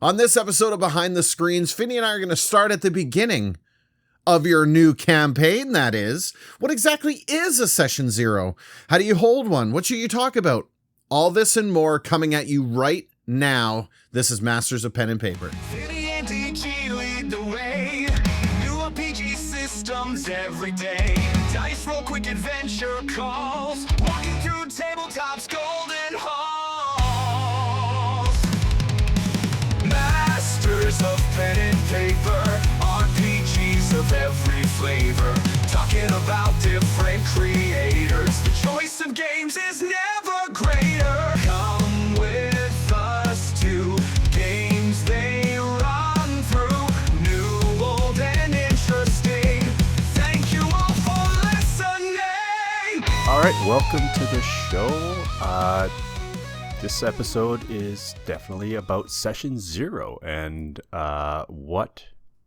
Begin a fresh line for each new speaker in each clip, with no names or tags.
On this episode of Behind the Screens, Finny and I are going to start at the beginning of your new campaign, that is. What exactly is a Session Zero? How do you hold one? What should you talk about? All this and more coming at you right now. This is Masters of Pen and Paper.
Finny and DG lead the way. New RPG systems every day. Dice roll, quick adventure calls. Walking through tabletops, golden halls. Masters of pen and paper. RPGs of every flavor. Talking about different creators. The choice of games is never greater. Come with us to games they run through. New, old, and interesting. Thank you all for listening.
All right, welcome to the show. This episode is definitely about Session Zero and what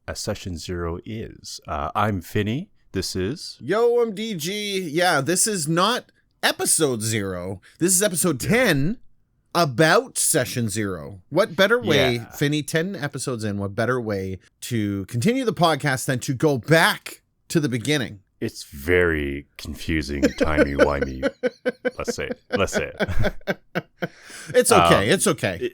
a Session Zero is. I'm Finny. This is...
Yo, I'm DG. Yeah, this is not episode 0. This is episode 10 about Session Zero. What better way, Finny, 10 episodes in, what better way to continue the podcast than to go back to the beginning?
It's very confusing, timey-wimey. Let's say it.
It's okay. It's okay.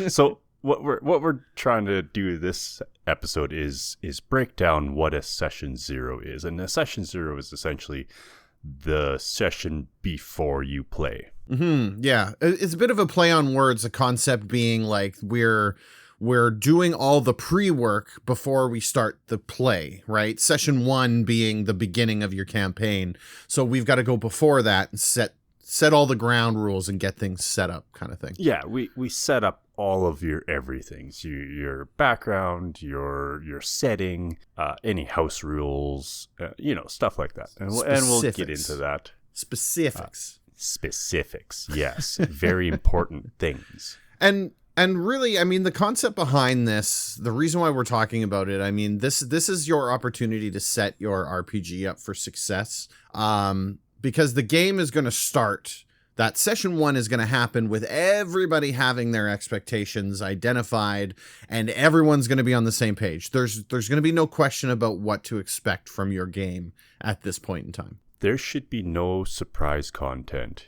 So what we're trying to do this episode is break down what a Session Zero is. And a Session Zero is essentially the session before you play.
Mm-hmm. Yeah. It's a bit of a play on words, the concept being like we're doing all the pre-work before we start the play, right? Session 1 being the beginning of your campaign. So we've got to go before that and set all the ground rules and get things set up, kind of thing.
Yeah, we set up all of your everythings, your background, your setting, any house rules, stuff like that. And we'll get into that.
Specifics,
yes. Very important things.
And really, I mean, the concept behind this, the reason why we're talking about it, I mean, this is your opportunity to set your RPG up for success. Because the game is going to start, that Session 1 is going to happen with everybody having their expectations identified, and everyone's going to be on the same page. There's going to be no question about what to expect from your game at this point in time.
There should be no surprise content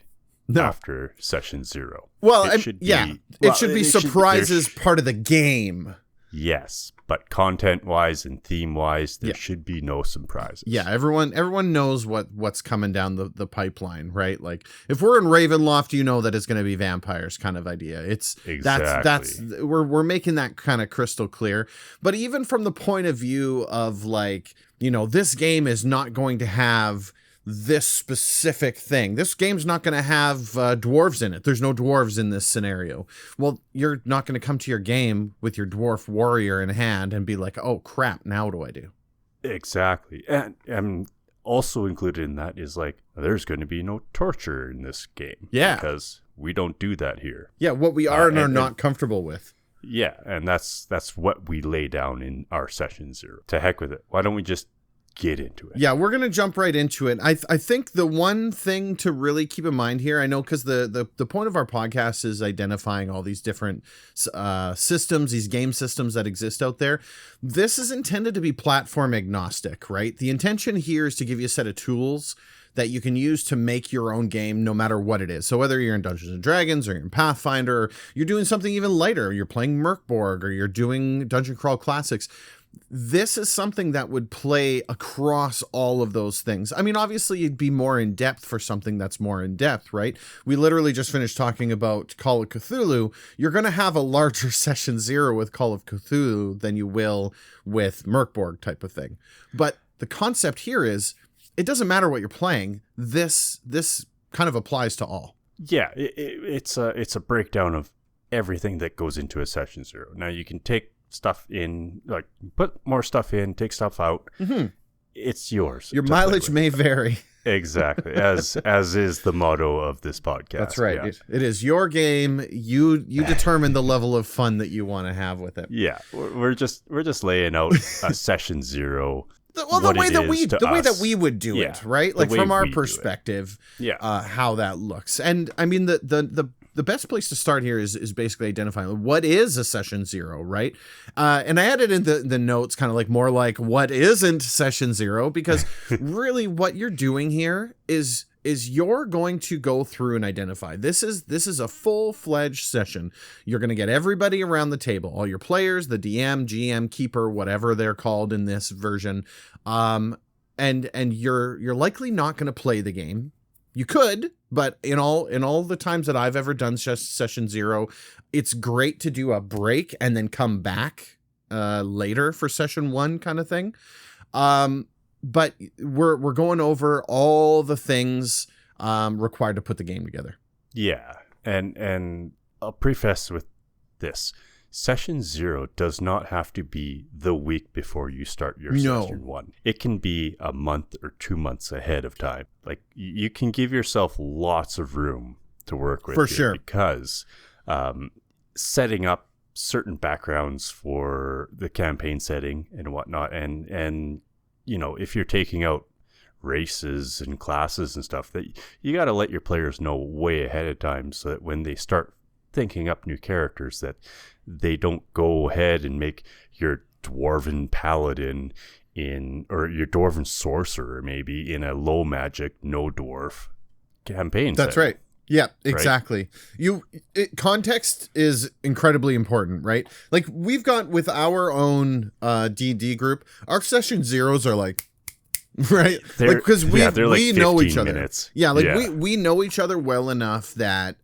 after Session Zero.
Well, it should be surprises part of the game.
Yes, but content-wise and theme-wise, there should be no surprises.
Yeah, everyone knows what's coming down the pipeline, right? Like, if we're in Ravenloft, you know that it's going to be vampires kind of idea. It's
exactly.
That's we're making that kind of crystal clear. But even from the point of view of, like, this game is not going to have this specific thing. This game's not going to have dwarves in it. There's no dwarves in this scenario. Well, you're not going to come to your game with your dwarf warrior in hand and be like, oh crap, now what do I do?
Exactly. And also included in that is, like, there's going to be no torture in this game.
Yeah.
Because we don't do that here.
Yeah, what we are and are not comfortable with.
Yeah, and that's what we lay down in our Session Zero. To heck with it. Why don't we just get into it?
Yeah, we're going to jump right into it. I think the one thing to really keep in mind here, I know because the point of our podcast is identifying all these different systems, these game systems that exist out there. This is intended to be platform agnostic, right? The intention here is to give you a set of tools that you can use to make your own game no matter what it is. So whether you're in Dungeons and Dragons or you're in Pathfinder, or you're doing something even lighter, you're playing Merkborg, or you're doing Dungeon Crawl Classics, this is something that would play across all of those things. I mean, obviously you'd be more in depth for something that's more in depth, right? We literally just finished talking about Call of Cthulhu. You're going to have a larger Session Zero with Call of Cthulhu than you will with Merkborg type of thing. But the concept here is, it doesn't matter what you're playing. This kind of applies to all.
Yeah, it's a breakdown of everything that goes into a Session Zero. Now you can take stuff in, like, put more stuff in, take stuff out. Mm-hmm. It's yours.
Your mileage may vary.
Exactly, as is the motto of this podcast.
That's right. Yeah. It is your game. You determine the level of fun that you want to have with it.
Yeah, we're just laying out a Session Zero.
Well, the way that we would do it, right? Like, from our perspective, how that looks. And I mean, the the best place to start here is basically identifying what is a session 0, right? And I added in the notes kind of like more like what isn't session 0, because really what you're doing here is you're going to go through and identify. This is a full-fledged session. You're going to get everybody around the table, all your players, the DM, GM, keeper, whatever they're called in this version. And you're likely not going to play the game. You could, but in all the times that I've ever done session 0, it's great to do a break and then come back later for session 1 kind of thing. But we're going over all the things required to put the game together.
Yeah, and I'll preface with this. Session 0 does not have to be the week before you start your session 1. It can be a month or 2 months ahead of time. Like, you can give yourself lots of room to work with.
For sure.
Because setting up certain backgrounds for the campaign setting and whatnot, and you know, if you're taking out races and classes and stuff, that you got to let your players know way ahead of time, so that when they start thinking up new characters, that they don't go ahead and make your dwarven paladin or your dwarven sorcerer maybe in a low magic, no dwarf campaign.
That's right. Yeah, exactly. Right? Context is incredibly important, right? Like, we've got with our own D&D group, our session 0s are like, right? Because we know each other.
Minutes.
Yeah, we know each other well enough that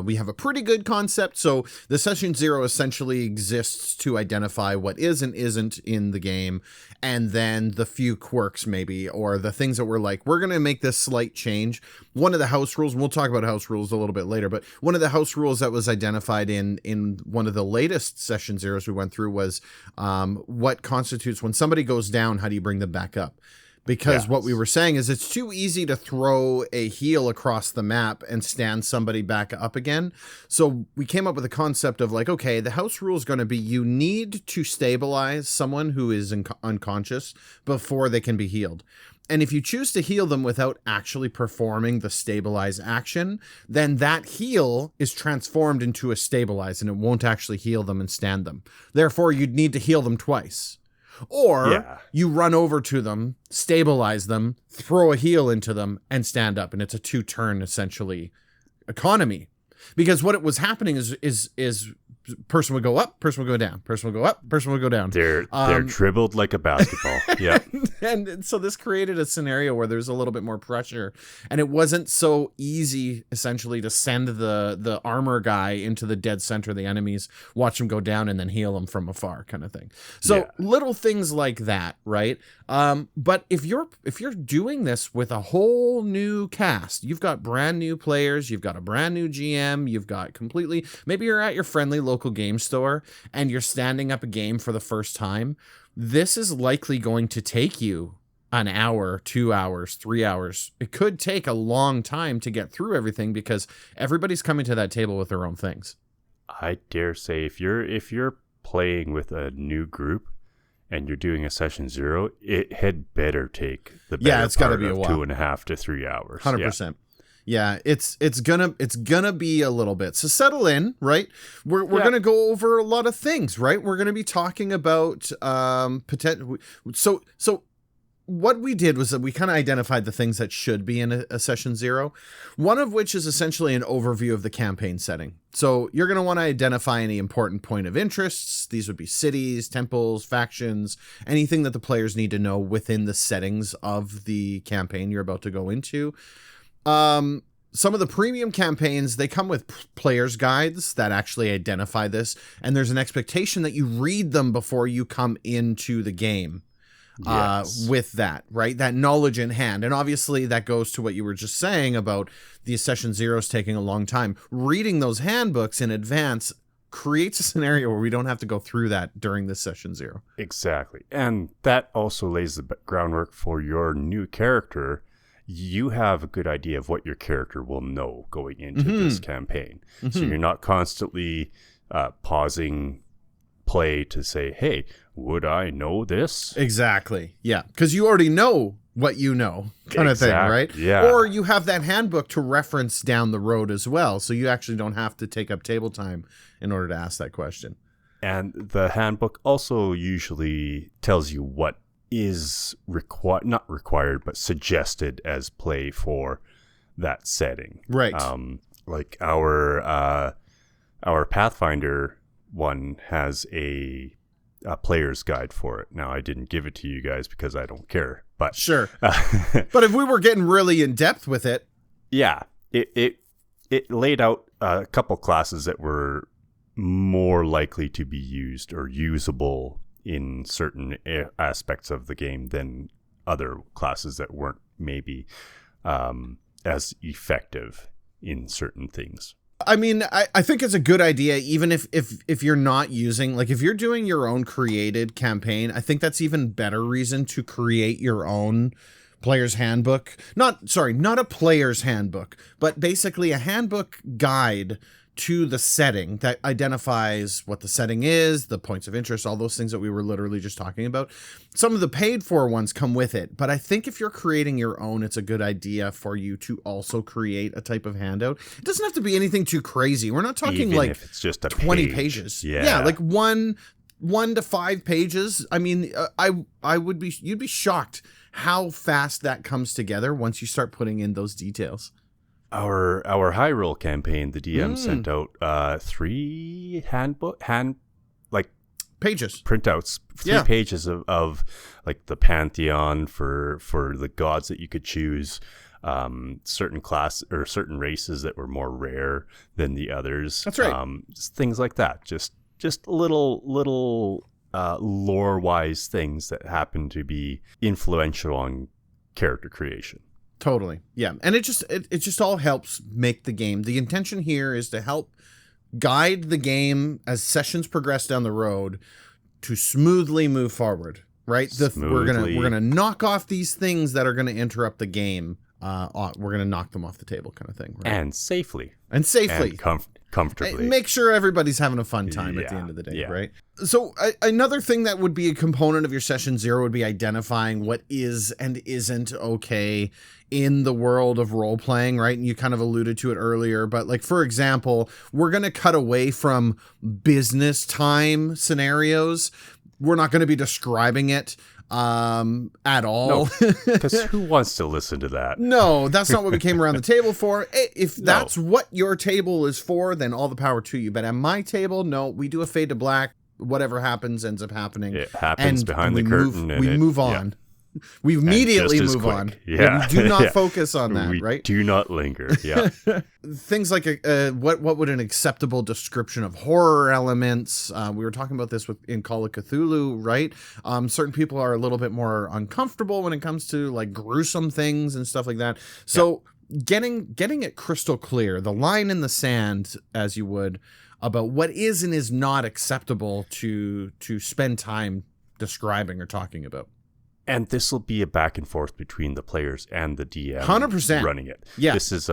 we have a pretty good concept. So the session 0 essentially exists to identify what is and isn't in the game, and then the few quirks maybe, or the things that we're like, we're going to make this slight change. One of the house rules, and we'll talk about house rules a little bit later, but one of the house rules that was identified in one of the latest session 0s we went through was what constitutes when somebody goes down, how do you bring them back up? Because what we were saying is it's too easy to throw a heal across the map and stand somebody back up again. So we came up with a concept of like, okay, the house rule is going to be you need to stabilize someone who is unconscious before they can be healed. And if you choose to heal them without actually performing the stabilize action, then that heal is transformed into a stabilize and it won't actually heal them and stand them. Therefore, you'd need to heal them twice. Or you run over to them, stabilize them, throw a heal into them, and stand up. And it's a 2-turn, essentially, economy. Because what it was happening is person would go up, person would go down, person would go up, person would go down.
They're dribbled like a basketball. Yeah.
And so this created a scenario where there's a little bit more pressure, and it wasn't so easy essentially to send the armor guy into the dead center of the enemies, watch him go down, and then heal him from afar kind of thing. So little things like that, right? But if you're doing this with a whole new cast, you've got brand new players, you've got a brand new GM, you've got maybe you're at your friendly local game store and you're standing up a game for the first time, this is likely going to take you an hour, 2 hours, 3 hours. It could take a long time to get through everything because everybody's coming to that table with their own things.
I dare say if you're playing with a new group and you're doing a session 0, it had better take the better
it's gotta
part
be a
of
while.
2.5 to 3 hours.
100%. Yeah, it's gonna be a little bit. So settle in, right? We're gonna go over a lot of things, right? We're gonna be talking about potential. So what we did was that we kind of identified the things that should be in a session 0. One of which is essentially an overview of the campaign setting. So you're gonna want to identify any important point of interests. These would be cities, temples, factions, anything that the players need to know within the settings of the campaign you're about to go into. Some of the premium campaigns, they come with player's guides that actually identify this, and there's an expectation that you read them before you come into the game. With that, right? That knowledge in hand. And obviously that goes to what you were just saying about the session 0s taking a long time. Reading those handbooks in advance creates a scenario where we don't have to go through that during this session 0.
Exactly. And that also lays the groundwork for your new character. You have a good idea of what your character will know going into this campaign. So you're not constantly pausing play to say, hey, would I know this?
Exactly. Yeah. Because you already know what you know kind of thing, right?
Yeah.
Or you have that handbook to reference down the road as well. So you actually don't have to take up table time in order to ask that question.
And the handbook also usually tells you what is not required, but suggested as play for that setting.
Right.
Like our Pathfinder one has a player's guide for it. Now, I didn't give it to you guys because I don't care, but
sure. But if we were getting really in depth with it,
yeah, it laid out a couple classes that were more likely to be used or usable in certain aspects of the game than other classes that weren't maybe as effective in certain things.
I mean, I think it's a good idea, even if you're not using, like if you're doing your own created campaign, I think that's even better reason to create your own player's handbook. Not a player's handbook, but basically a handbook guide to the setting that identifies what the setting is, the points of interest, all those things that we were literally just talking about. Some of the paid for ones come with it, but I think if you're creating your own, it's a good idea for you to also create a type of handout. It doesn't have to be anything too crazy. We're not talking
Even
like
if it's just a
20
page.
pages.
Yeah,
like one to 5 pages. I mean, you'd be shocked how fast that comes together once you start putting in those details.
Our high roll campaign, the DM sent out 3
pages,
printouts, 3 pages of like the pantheon for the gods that you could choose, certain class or certain races that were more rare than the others.
That's right.
Just things like that. Just little lore wise things that happen to be influential on character creation.
Totally. Yeah. And it just all helps make the game. The intention here is to help guide the game as sessions progress down the road to smoothly move forward, right? We're going to knock off these things that are going to interrupt the game. We're going to knock them off the table kind of thing, right?
And safely.
And
comfortably.
Make sure everybody's having a fun time at the end of the day, right? So another thing that would be a component of your session 0 would be identifying what is and isn't okay in the world of role playing, right? And you kind of alluded to it earlier, but like, for example, we're going to cut away from business time scenarios. We're not going to be describing it at all.
Because who wants to listen to that?
No, that's not what we came around the table for. If that's what your table is for, then all the power to you. But at my table, no, we do a fade to black. Whatever happens ends up happening.
It happens behind the curtain.
We move on. We immediately move on.
Yeah.
We do not focus on that, right?
Do not linger. Yeah.
Things like what would an acceptable description of horror elements? We were talking about this in Call of Cthulhu, right? Certain people are a little bit more uncomfortable when it comes to like gruesome things and stuff like that. So getting it crystal clear, the line in the sand, as you would, about what is and is not acceptable to spend time describing or talking about.
And this will be a back and forth between the players and the DM
100%
running it.
Yeah.
This is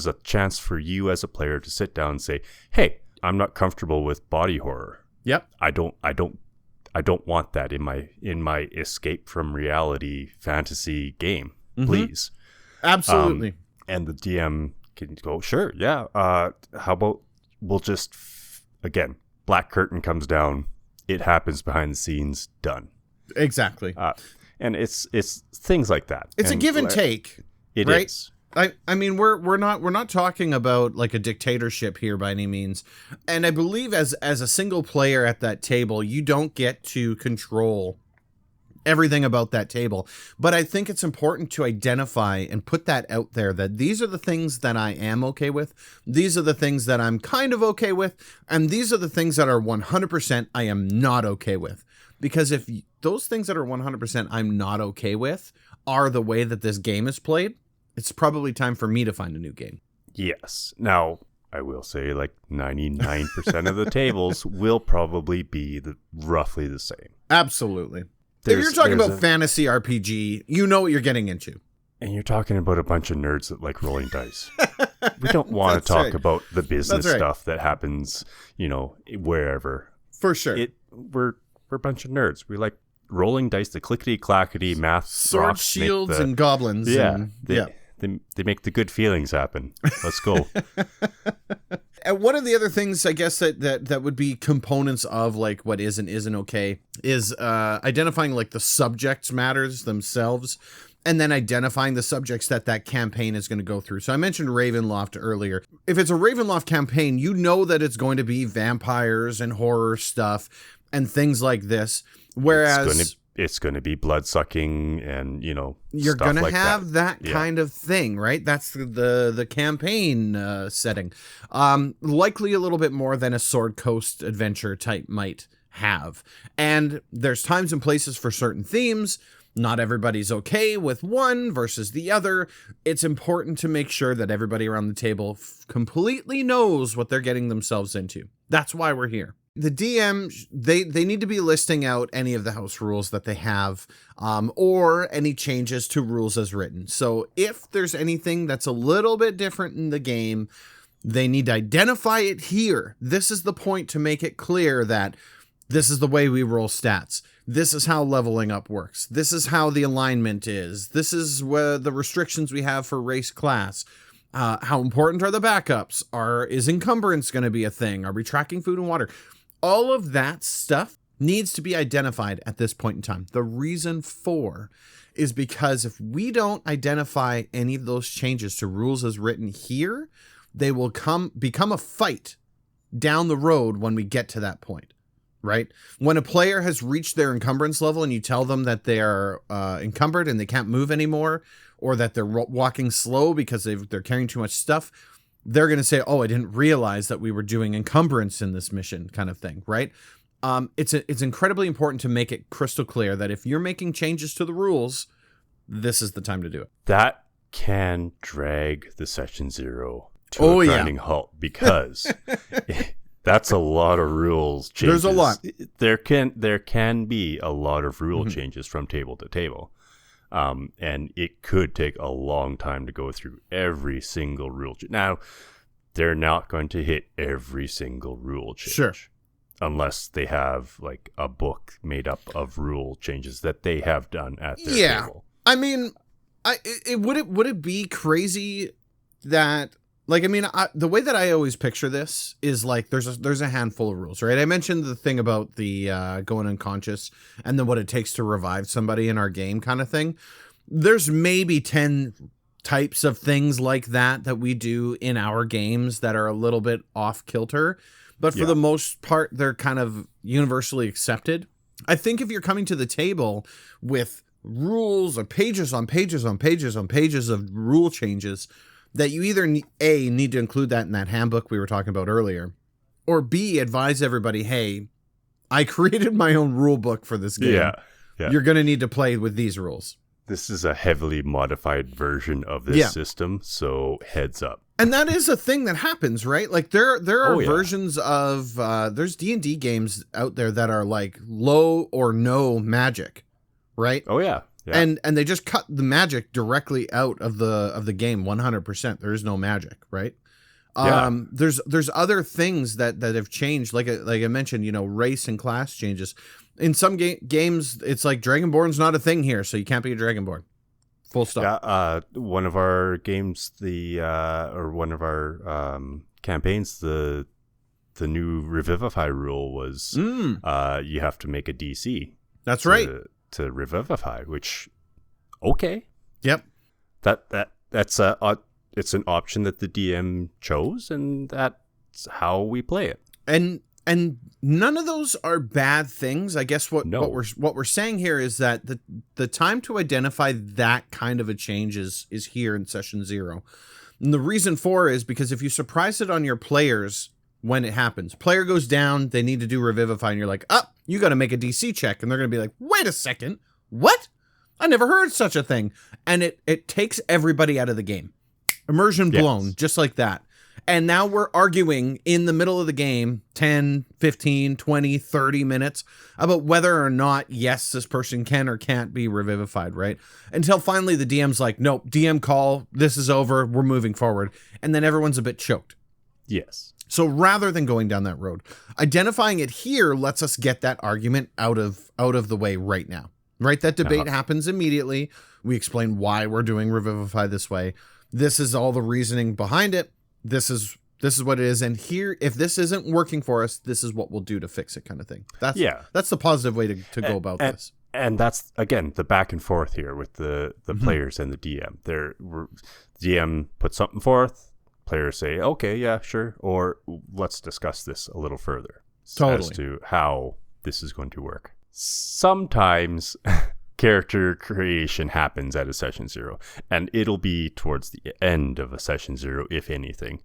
a chance for you as a player to sit down and say, "Hey, I'm not comfortable with body horror.
Yep.
I don't want that in my escape from reality fantasy game. Please."
Absolutely.
And the DM can go, "Sure, yeah. How about we'll just again, black curtain comes down. It happens behind the scenes. Done."
Exactly.
And it's things like that.
It's a give and take.
It
right?
is.
I mean, we're not talking about like a dictatorship here by any means. And I believe as a single player at that table, you don't get to control everything about that table. But I think it's important to identify and put that out there, that these are the things that I am okay with. These are the things that I'm kind of okay with. And these are the things that are 100% I am not okay with. Because if those things that are 100% I'm not okay with are the way that this game is played, it's probably time for me to find a new game.
Yes. Now, I will say like 99% of the tables will probably be roughly the same.
Absolutely. If you're talking about fantasy RPG, you know what you're getting into.
And you're talking about a bunch of nerds that like rolling dice. We don't want to talk about the business stuff that happens, wherever.
For sure.
We're a bunch of nerds. We like rolling dice, the clickety clackety math,
sword,
rocks
shields, and goblins.
Yeah,
and,
they make the good feelings happen. Let's go.
And one of the other things, I guess, that would be components of like what is and isn't okay is identifying like the subject matters themselves, and then identifying the subjects that campaign is going to go through. So I mentioned Ravenloft earlier. If it's a Ravenloft campaign, you know that it's going to be vampires and horror stuff and things like this. Whereas
it's going to be blood sucking and,
you're going to have that
Yeah.
kind of thing, right? That's the campaign setting. Likely a little bit more than a Sword Coast adventure type might have. And there's times and places for certain themes. Not everybody's okay with one versus the other. It's important to make sure that everybody around the table completely knows what they're getting themselves into. That's why we're here. The DM, they need to be listing out any of the house rules that they have, or any changes to rules as written. So if there's anything that's a little bit different in the game, they need to identify it here. This is the point to make it clear that this is the way we roll stats. This is how leveling up works. This is how the alignment is. This is where the restrictions we have for race class. How important are the backups? Is encumbrance going to be a thing? Are we tracking food and water? All of that stuff needs to be identified at this point in time. The reason for is because if we don't identify any of those changes to rules as written here, they will become a fight down the road when we get to that point, right? When a player has reached their encumbrance level and you tell them that they are encumbered and they can't move anymore, or that they're walking slow because they're carrying too much stuff, they're going to say, oh, I didn't realize that we were doing encumbrance in this mission kind of thing, right? It's incredibly important to make it crystal clear that if you're making changes to the rules, this is the time to do it.
That can drag the session zero to a grinding halt, because that's a lot of rules changes.
There's a lot.
There can be a lot of rule changes from table to table. And it could take a long time to go through every single rule. Now, they're not going to hit every single rule change.
Sure.
Unless they have like a book made up of rule changes that they have done at their table.
I mean, would it be crazy that, like, I mean, the way that I always picture this is like there's a handful of rules, right? I mentioned the thing about the going unconscious and then what it takes to revive somebody in our game kind of thing. There's maybe 10 types of things like that we do in our games that are a little bit off kilter, but for the most part, they're kind of universally accepted. I think if you're coming to the table with rules or pages on pages on pages on pages of rule changes, that you either need to include that in that handbook we were talking about earlier, or B, advise everybody, hey, I created my own rule book for this game.
Yeah.
You're going to need to play with these rules.
This is a heavily modified version of this system, so heads up.
And that is a thing that happens, right? Like there are versions of there's D&D games out there that are like low or no magic, right?
Oh yeah. Yeah.
And they just cut the magic directly out of the game 100%. There is no magic, right? There's other things that have changed, like I mentioned, race and class changes. In some games, it's like Dragonborn's not a thing here, so you can't be a Dragonborn. Full stop.
Yeah, one of our games, or one of our campaigns, the new Revivify rule was you have to make a DC.
That's right.
To Revivify, which okay.
Yep.
That's it's an option that the DM chose, and that's how we play it.
And none of those are bad things. I guess what we're saying here is that the time to identify that kind of a change is here in session 0. And the reason for is because if you surprise it on your players when it happens, player goes down, they need to do Revivify, and you're like, you got to make a DC check, and they're going to be like, wait a second, what? I never heard such a thing. And it takes everybody out of the game. Immersion blown, just like that. And now we're arguing in the middle of the game, 10, 15, 20, 30 minutes, about whether or not, yes, this person can or can't be revivified, right? Until finally the DM's like, nope, DM call, this is over, we're moving forward. And then everyone's a bit choked.
Yes.
So rather than going down that road, identifying it here lets us get that argument out of the way right now, right? That debate happens immediately. We explain why we're doing Revivify this way. This is all the reasoning behind it. This is what it is. And here, if this isn't working for us, this is what we'll do to fix it kind of thing. That's the positive way to go about this.
And that's, again, the back and forth here with the players and the DM. DM puts something forth. Players say, okay, yeah, sure. Or let's discuss this a little further as to how this is going to work. Sometimes character creation happens at a session 0, and it'll be towards the end of a session 0, if anything,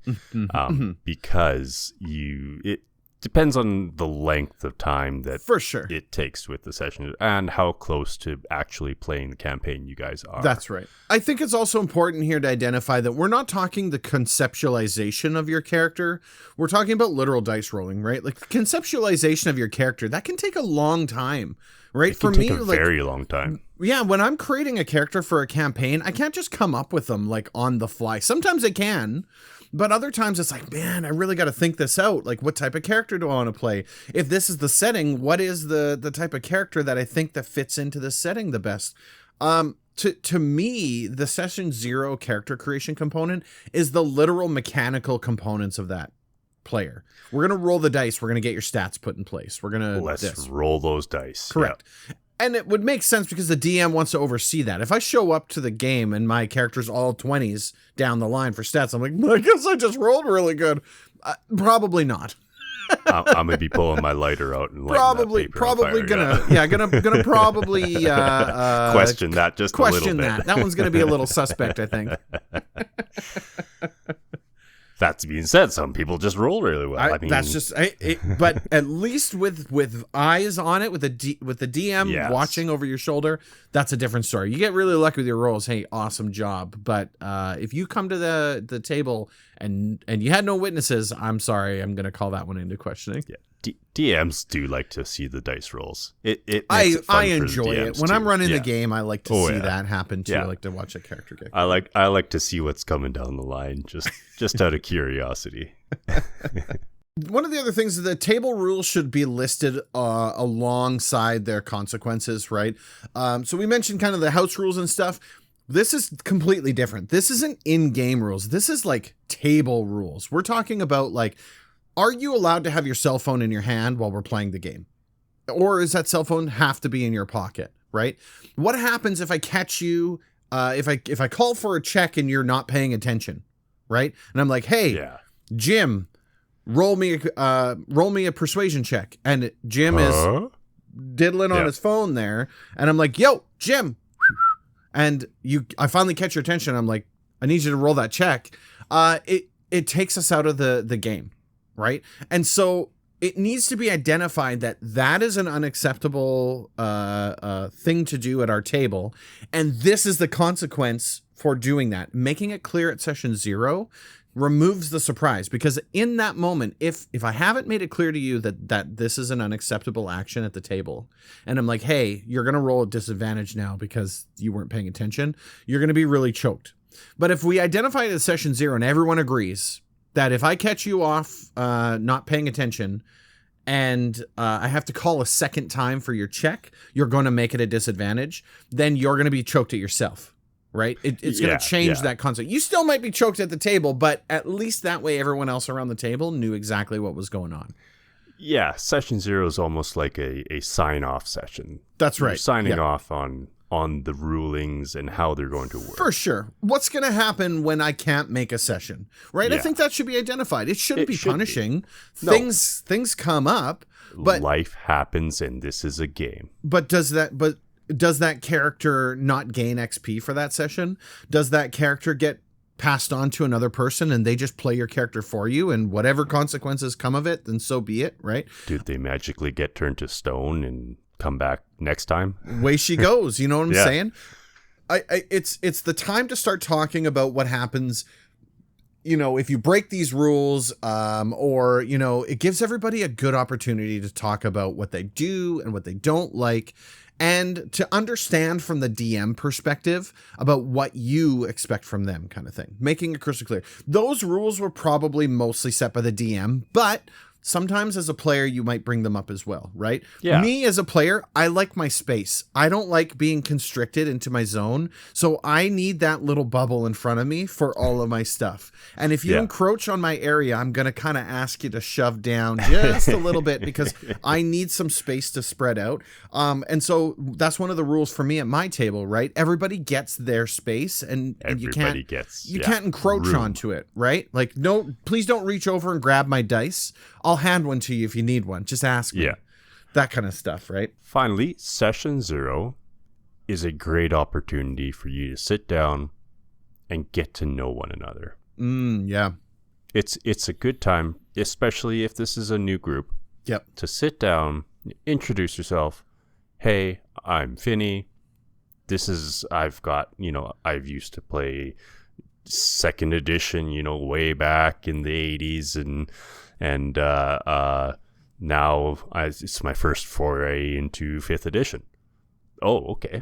because it depends on the length of time that
for sure
it takes with the session and how close to actually playing the campaign you guys are.
That's right. I think it's also important here to identify that we're not talking the conceptualization of your character. We're talking about literal dice rolling, right? Like conceptualization of your character, that can take a long time, right?
It can take a very long time.
Yeah, when I'm creating a character for a campaign, I can't just come up with them like on the fly. Sometimes I can, but other times it's like, man, I really got to think this out. Like, what type of character do I want to play? If this is the setting, what is the type of character that I think that fits into the setting the best? To me, the session 0 character creation component is the literal mechanical components of that player. We're going to roll the dice. We're going to get your stats put in place. We're going to
roll those dice.
Correct. Yep. And it would make sense because the DM wants to oversee that. If I show up to the game and my character's all 20s down the line for stats, I'm like, I guess I just rolled really good. Probably not.
I'm gonna be pulling my lighter out and
probably gonna probably
question that just a little bit.
That one's gonna be a little suspect, I think.
That being said, some people just roll really well.
That's just but at least with eyes on it, with the DM watching over your shoulder, that's a different story. You get really lucky with your rolls. Hey, awesome job. But if you come to the table and you had no witnesses, I'm sorry, I'm going to call that one into questioning.
Yeah. DMs do like to see the dice rolls.
I enjoy it when I'm running the game. I like to see that happen too. I like to watch a character get.
I like to see what's coming down the line, just out of curiosity.
One of the other things is the table rules should be listed alongside their consequences, right? So we mentioned kind of the house rules and stuff. This is completely different. This isn't in-game rules. This is like table rules. We're talking about like, are you allowed to have your cell phone in your hand while we're playing the game? Or does that cell phone have to be in your pocket, right? What happens if I catch you, if I call for a check and you're not paying attention, right? And I'm like, hey, Jim, roll me a persuasion check. And Jim is diddling on his phone there. And I'm like, yo, Jim. And I finally catch your attention. I'm like, I need you to roll that check. It takes us out of the game. Right. And so it needs to be identified that is an unacceptable thing to do at our table. And this is the consequence for doing that. Making it clear at session 0 removes the surprise, because in that moment, if I haven't made it clear to you that this is an unacceptable action at the table, and I'm like, hey, you're going to roll a disadvantage now because you weren't paying attention, you're going to be really choked. But if we identify it at session 0 and everyone agrees that if I catch you off not paying attention and I have to call a second time for your check, you're going to make it a disadvantage, then you're going to be choked at yourself, right? It's going to change that concept. You still might be choked at the table, but at least that way everyone else around the table knew exactly what was going on.
Yeah, session 0 is almost like a sign-off session.
That's right.
You're signing off on the rulings and how they're going to work.
For sure. What's going to happen when I can't make a session, right? Yeah. I think that should be identified. It shouldn't be punishing. Things come up, but
life happens and this is a game.
But does that character not gain XP for that session? Does that character get passed on to another person and they just play your character for you, and whatever consequences come of it, then so be it, right?
Did they magically get turned to stone and come back next time?
Way she goes. You know what I'm saying? It's the time to start talking about what happens you know, if you break these rules, or, you know, it gives everybody a good opportunity to talk about what they do and what they don't like, and to understand from the DM perspective about what you expect from them, kind of thing. Making it crystal clear. Those rules were probably mostly set by the DM, but sometimes as a player, you might bring them up as well, right?
Yeah.
Me as a player, I like my space. I don't like being constricted into my zone. So I need that little bubble in front of me for all of my stuff. And if you encroach on my area, I'm going to kind of ask you to shove down just a little bit because I need some space to spread out. And so that's one of the rules for me at my table, right? Everybody gets their space and you can't encroach onto it, right? Like, no, please don't reach over and grab my dice. I'll hand one to you if you need one. Just ask me.
Yeah.
That kind of stuff, right?
Finally, session 0 is a great opportunity for you to sit down and get to know one another.
Yeah.
It's a good time, especially if this is a new group.
Yep.
To sit down, introduce yourself. Hey, I'm Finny. I've used to play 2nd edition, you know, way back in the 80s, and now it's my first foray into 5th edition. Oh, okay.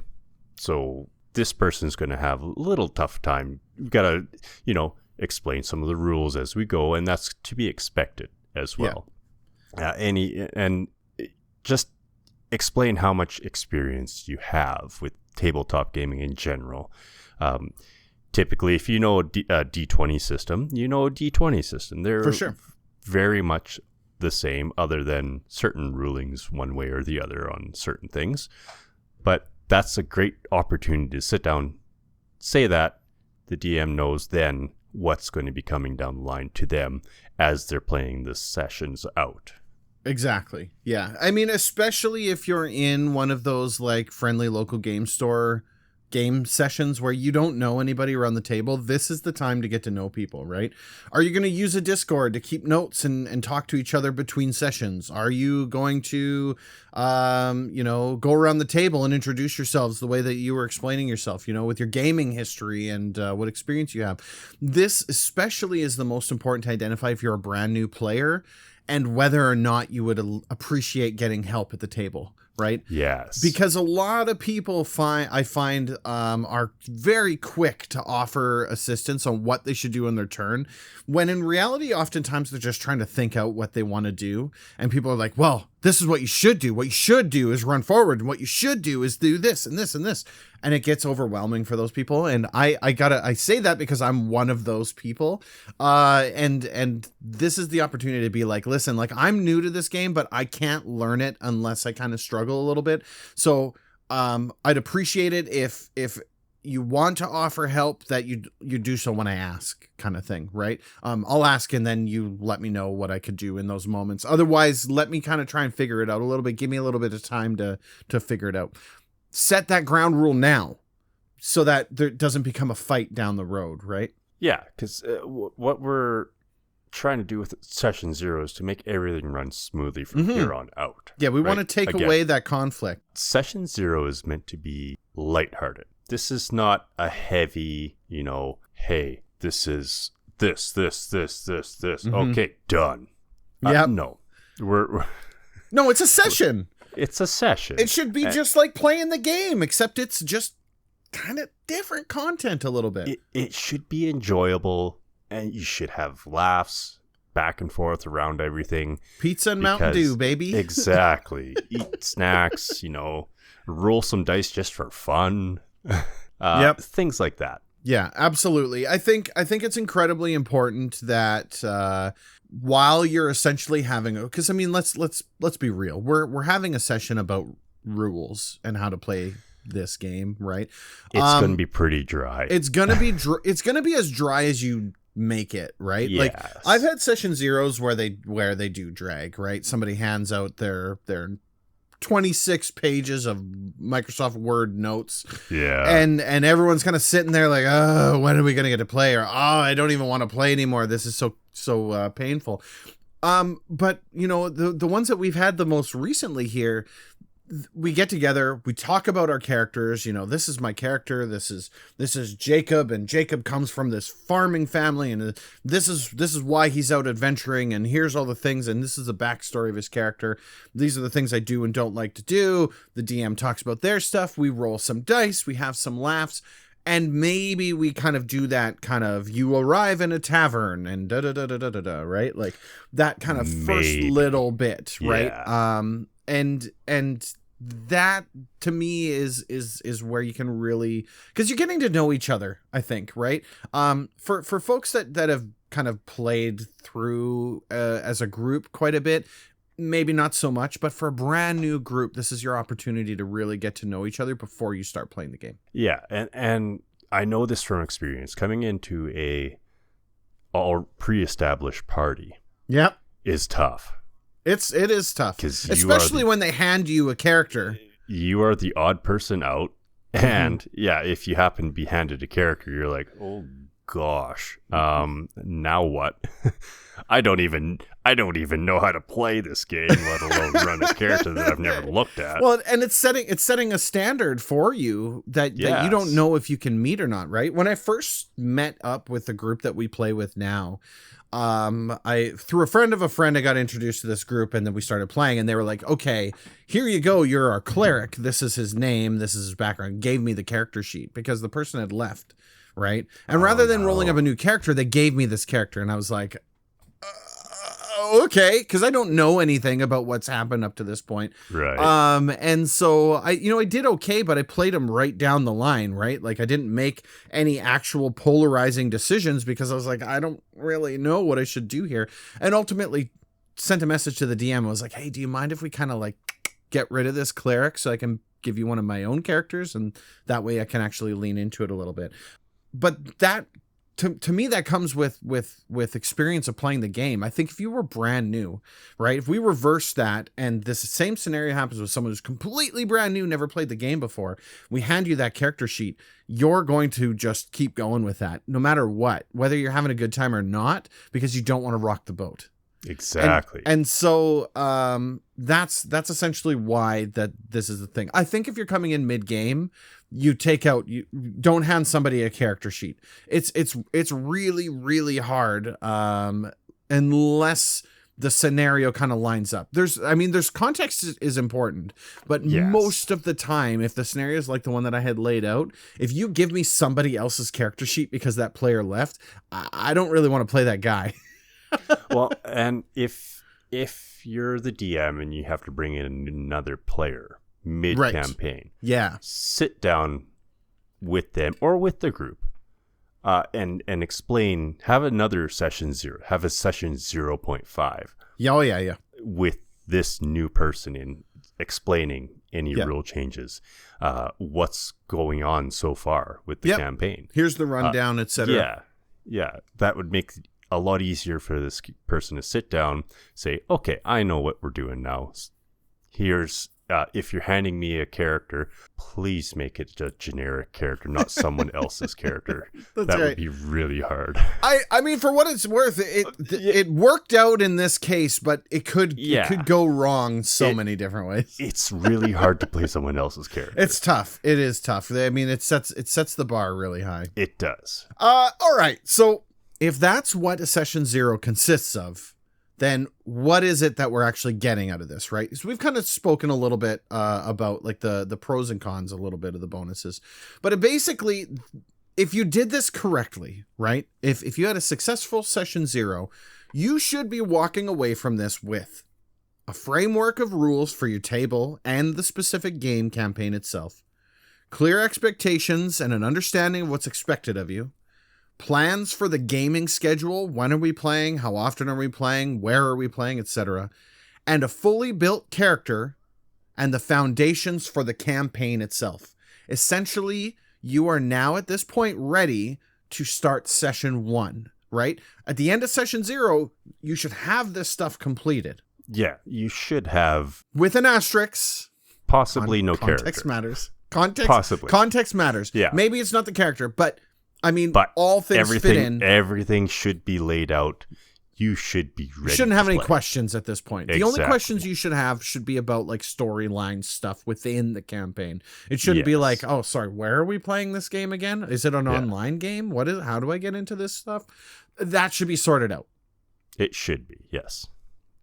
So this person's going to have a little tough time. We've got to, you know, explain some of the rules as we go, and that's to be expected as well. And just explain how much experience you have with tabletop gaming in general. Typically, if you know a D20 system, you know a D20 system. They're
for sure
very much the same, other than certain rulings one way or the other on certain things. But that's a great opportunity to sit down, say that. The DM knows then what's going to be coming down the line to them as they're playing the sessions out.
Exactly. Yeah. I mean, especially if you're in one of those like friendly local game store game sessions where you don't know anybody around the table, this is the time to get to know people, right? Are you going to use a Discord to keep notes and talk to each other between sessions? Are you going to, go around the table and introduce yourselves the way that you were explaining yourself, you know, with your gaming history and what experience you have? This especially is the most important to identify if you're a brand new player and whether or not you would appreciate getting help at the table. Right?
Yes.
Because a lot of people I find are very quick to offer assistance on what they should do on their turn, when in reality, oftentimes they're just trying to think out what they want to do. And people are like, well, this is what you should do. What you should do is run forward. And what you should do is do this and this and this. And it gets overwhelming for those people. And I say that because I'm one of those people. And this is the opportunity to be like, listen, like, I'm new to this game, but I can't learn it unless I kind of struggle a little bit. So I'd appreciate it if you want to offer help, that you do so when I ask, kind of thing, right? I'll ask and then you let me know what I could do in those moments. Otherwise, let me kind of try and figure it out a little bit. Give me a little bit of time to figure it out. Set that ground rule now so that there doesn't become a fight down the road, right?
Yeah, because what we're trying to do with session 0 is to make everything run smoothly from here on out.
Yeah, we want to take away that conflict.
Session 0 is meant to be lighthearted. This is not a heavy, you know, hey, this is this. Okay, done.
Yeah.
No, we're
no, it's a session.
It's a session.
It should be just like playing the game, except it's just kind of different content a little bit.
It should be enjoyable, and you should have laughs back and forth around everything.
Pizza and Mountain Dew, baby.
Exactly. Eat snacks, you know, roll some dice just for fun. Things like that. Yeah,
absolutely. I think it's incredibly important that while you're essentially having, because I mean, let's be real. We're having a session about rules and how to play this game, right?
It's going to be pretty dry.
It's going to be it's going to be as dry as you make it, right?
Yes.
Like, I've had session 0s where they do drag, right? Somebody hands out their 26 pages of Microsoft Word notes.
Yeah.
And everyone's kind of sitting there like, oh, when are we going to get to play? Or, oh, I don't even want to play anymore. This is so painful. But you know, the ones that we've had the most recently here, we get together, we talk about our characters. You know, this is my character. This is Jacob, and Jacob comes from this farming family, and this is why he's out adventuring, and here's all the things, and this is the backstory of his character. These are the things I do and don't like to do. The DM talks about their stuff. We roll some dice. We have some laughs. And maybe we kind of do that kind of, you arrive in a tavern and da-da-da-da-da-da, right? Like that kind of first little bit, right?
Yeah.
And that to me is where you can really, because you're getting to know each other, I think, right? For folks that have kind of played through as a group quite a bit, maybe not so much, but for a brand new group, this is your opportunity to really get to know each other before you start playing the game.
Yeah, and I know this from experience. Coming into a all pre-established party,
yep,
is tough.
It is tough,
'Cause
especially when they hand you a character.
You are the odd person out, and yeah, if you happen to be handed a character, you're like, oh gosh, now what? I don't even know how to play this game, let alone run a character that I've never looked at.
Well, and it's setting a standard for you that you don't know if you can meet or not, right? When I first met up with the group that we play with now, I through a friend of a friend, I got introduced to this group, and then we started playing, and they were like, okay, here you go, you're our cleric, this is his name, this is his background, gave me the character sheet because the person had left, right? And rather than rolling up a new character, they gave me this character, and I was like, okay, because I don't know anything about what's happened up to this point.
Right.
And so I did okay, but I played them right down the line, right? Like I didn't make any actual polarizing decisions because I was like, I don't really know what I should do here. And ultimately sent a message to the DM. I was like, hey, do you mind if we kind of like get rid of this cleric so I can give you one of my own characters? And that way I can actually lean into it a little bit. But that, to me, that comes with experience of playing the game. I think if you were brand new, right? If we reverse that and this same scenario happens with someone who's completely brand new, never played the game before, we hand you that character sheet, you're going to just keep going with that no matter what, whether you're having a good time or not, because you don't want to rock the boat.
Exactly.
And so that's essentially why that this is the thing. I think if you're coming in mid-game, you don't hand somebody a character sheet. It's really, really hard unless the scenario kind of lines up. There's context is important, but most of the time, if the scenario is like the one that I had laid out, if you give me somebody else's character sheet because that player left, I don't really want to play that guy.
Well, and if you're the DM and you have to bring in another player mid-campaign, sit down with them or with the group and explain, have another session 0, have a session 0.5.
Yeah.
With this new person in explaining any rule changes, what's going on so far with the campaign.
Here's the rundown, etc.
Yeah. That would make a lot easier for this person to sit down, say, okay, I know what we're doing now. Here's, if you're handing me a character, please make it a generic character, not someone else's character. That would be really hard.
I mean, for what it's worth, it worked out in this case, but it could go wrong many different ways.
It's really hard to play someone else's character.
It's tough. It is tough. I mean, it sets the bar really high.
It does.
All right. So if that's what a session 0 consists of, then what is it that we're actually getting out of this, right? So we've kind of spoken a little bit about like the pros and cons, a little bit of the bonuses. But basically, if you did this correctly, right? If you had a successful session 0, you should be walking away from this with a framework of rules for your table and the specific game campaign itself, clear expectations and an understanding of what's expected of you, plans for the gaming schedule, when are we playing, how often are we playing, where are we playing, etc., and a fully built character and the foundations for the campaign itself. Essentially, you are now at this point ready to start session 1, right? At the end of session 0, you should have this stuff completed.
Yeah, you should have.
With an asterisk.
Possibly no character.
Context matters. Context matters.
Yeah.
Maybe it's not the character, but I mean,
but
all things fit in.
Everything should be laid out. you should be ready.
You shouldn't have any
play.
questions at this point. The only questions you should have should be about like storyline stuff within the campaign. It shouldn't be like, oh, sorry, where are we playing this game again? Is it an online game? How do I get into this stuff? That should be sorted out.
It should be, yes.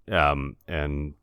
And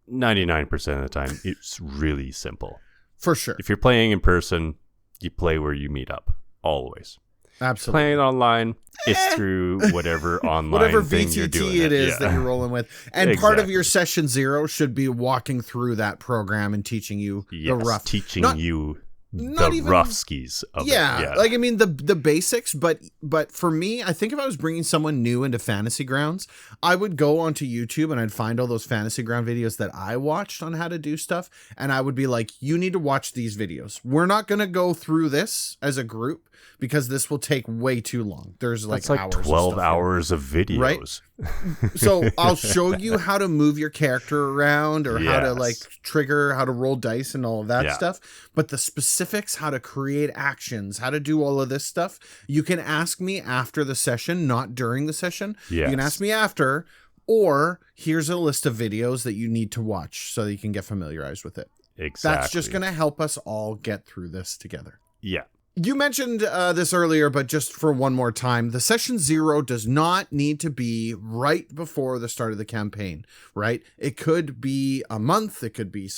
99% of the time, it's really simple.
For sure.
If you're playing in person, you play where you meet up, always.
Absolutely.
Playing online, it's through whatever online thing you're doing.
VTT it is that you're rolling with. And part of your session 0 should be walking through that program and teaching you the rough.
Teaching you the rough skis of it. Yeah.
Like, I mean, the basics, but for me, I think if I was bringing someone new into Fantasy Grounds, I would go onto YouTube and I'd find all those Fantasy Ground videos that I watched on how to do stuff. And I would be like, you need to watch these videos. We're not going to go through this as a group because this will take way too long. There's like,
hours 12 hours of videos.
Right? So I'll show you how to move your character around or how to like trigger, how to roll dice and all of that stuff. But the specifics, how to create actions, how to do all of this stuff, you can ask me after the session, not during the session. You can ask me after, or here's a list of videos that you need to watch so that you can get familiarized with it.
Exactly.
That's just going to help us all get through this together.
Yeah.
You mentioned this earlier, but just for one more time, the session 0 does not need to be right before the start of the campaign, right? It could be a month. It could be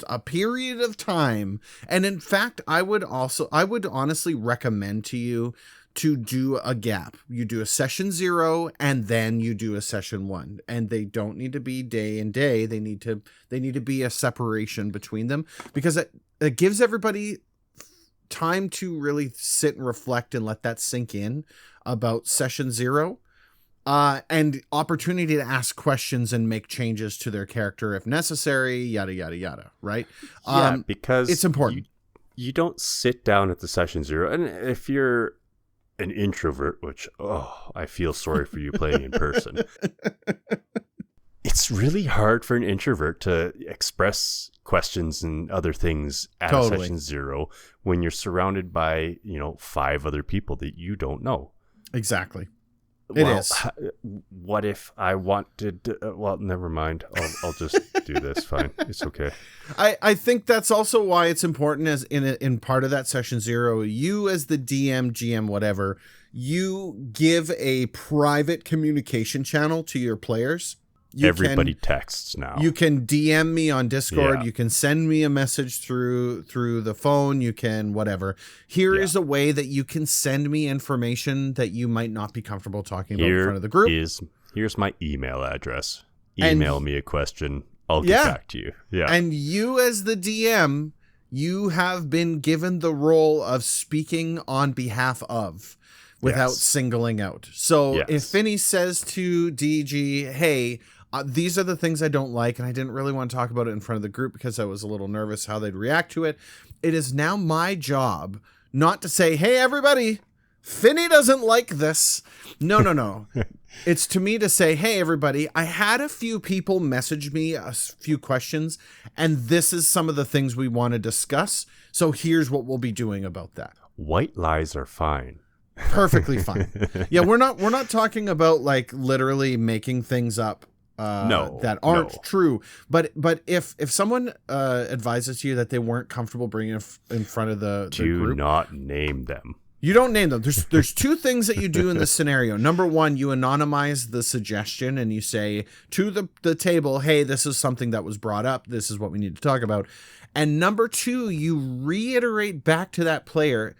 a period of time. And in fact, I would honestly recommend to you to do a gap. You do a session 0 and then you do a session 1, and they don't need to be day and day. They need to be a separation between them, because it gives everybody time to really sit and reflect and let that sink in about session 0, and opportunity to ask questions and make changes to their character if necessary, yada, yada, yada. Right.
Because
it's important.
You don't sit down at the session 0. And if you're an introvert, which, I feel sorry for you playing in person. It's really hard for an introvert to express questions and other things at a session 0 when you're surrounded by, 5 other people that you don't know.
Exactly. It is.
What if I wanted well, never mind. I'll just do this. Fine. It's okay.
I think that's also why it's important, as in part of that session 0, you as the DM, GM, whatever, you give a private communication channel to your players.
Everybody texts now.
You can DM me on Discord.
Yeah.
You can send me a message through the phone. You can whatever. Here is a way that you can send me information that you might not be comfortable talking about in front of the group.
Here's my email address. Email me a question. I'll get back to you. Yeah.
And you as the DM, you have been given the role of speaking on behalf of, without singling out. So if Finny says to DG, hey, these are the things I don't like, and I didn't really want to talk about it in front of the group because I was a little nervous how they'd react to it. It is now my job not to say, hey, everybody, Finny doesn't like this. No. It's to me to say, hey, everybody, I had a few people message me a few questions, and this is some of the things we want to discuss. So here's what we'll be doing about that.
White lies are fine.
Perfectly fine. Yeah, we're not talking about like literally making things up that aren't true. But if someone advises to you that they weren't comfortable bringing it in front of the group,
do not name them.
You don't name them. There's 2 things that you do in this scenario. Number 1, you anonymize the suggestion and you say to the table, hey, this is something that was brought up. This is what we need to talk about. And number 2, you reiterate back to that player,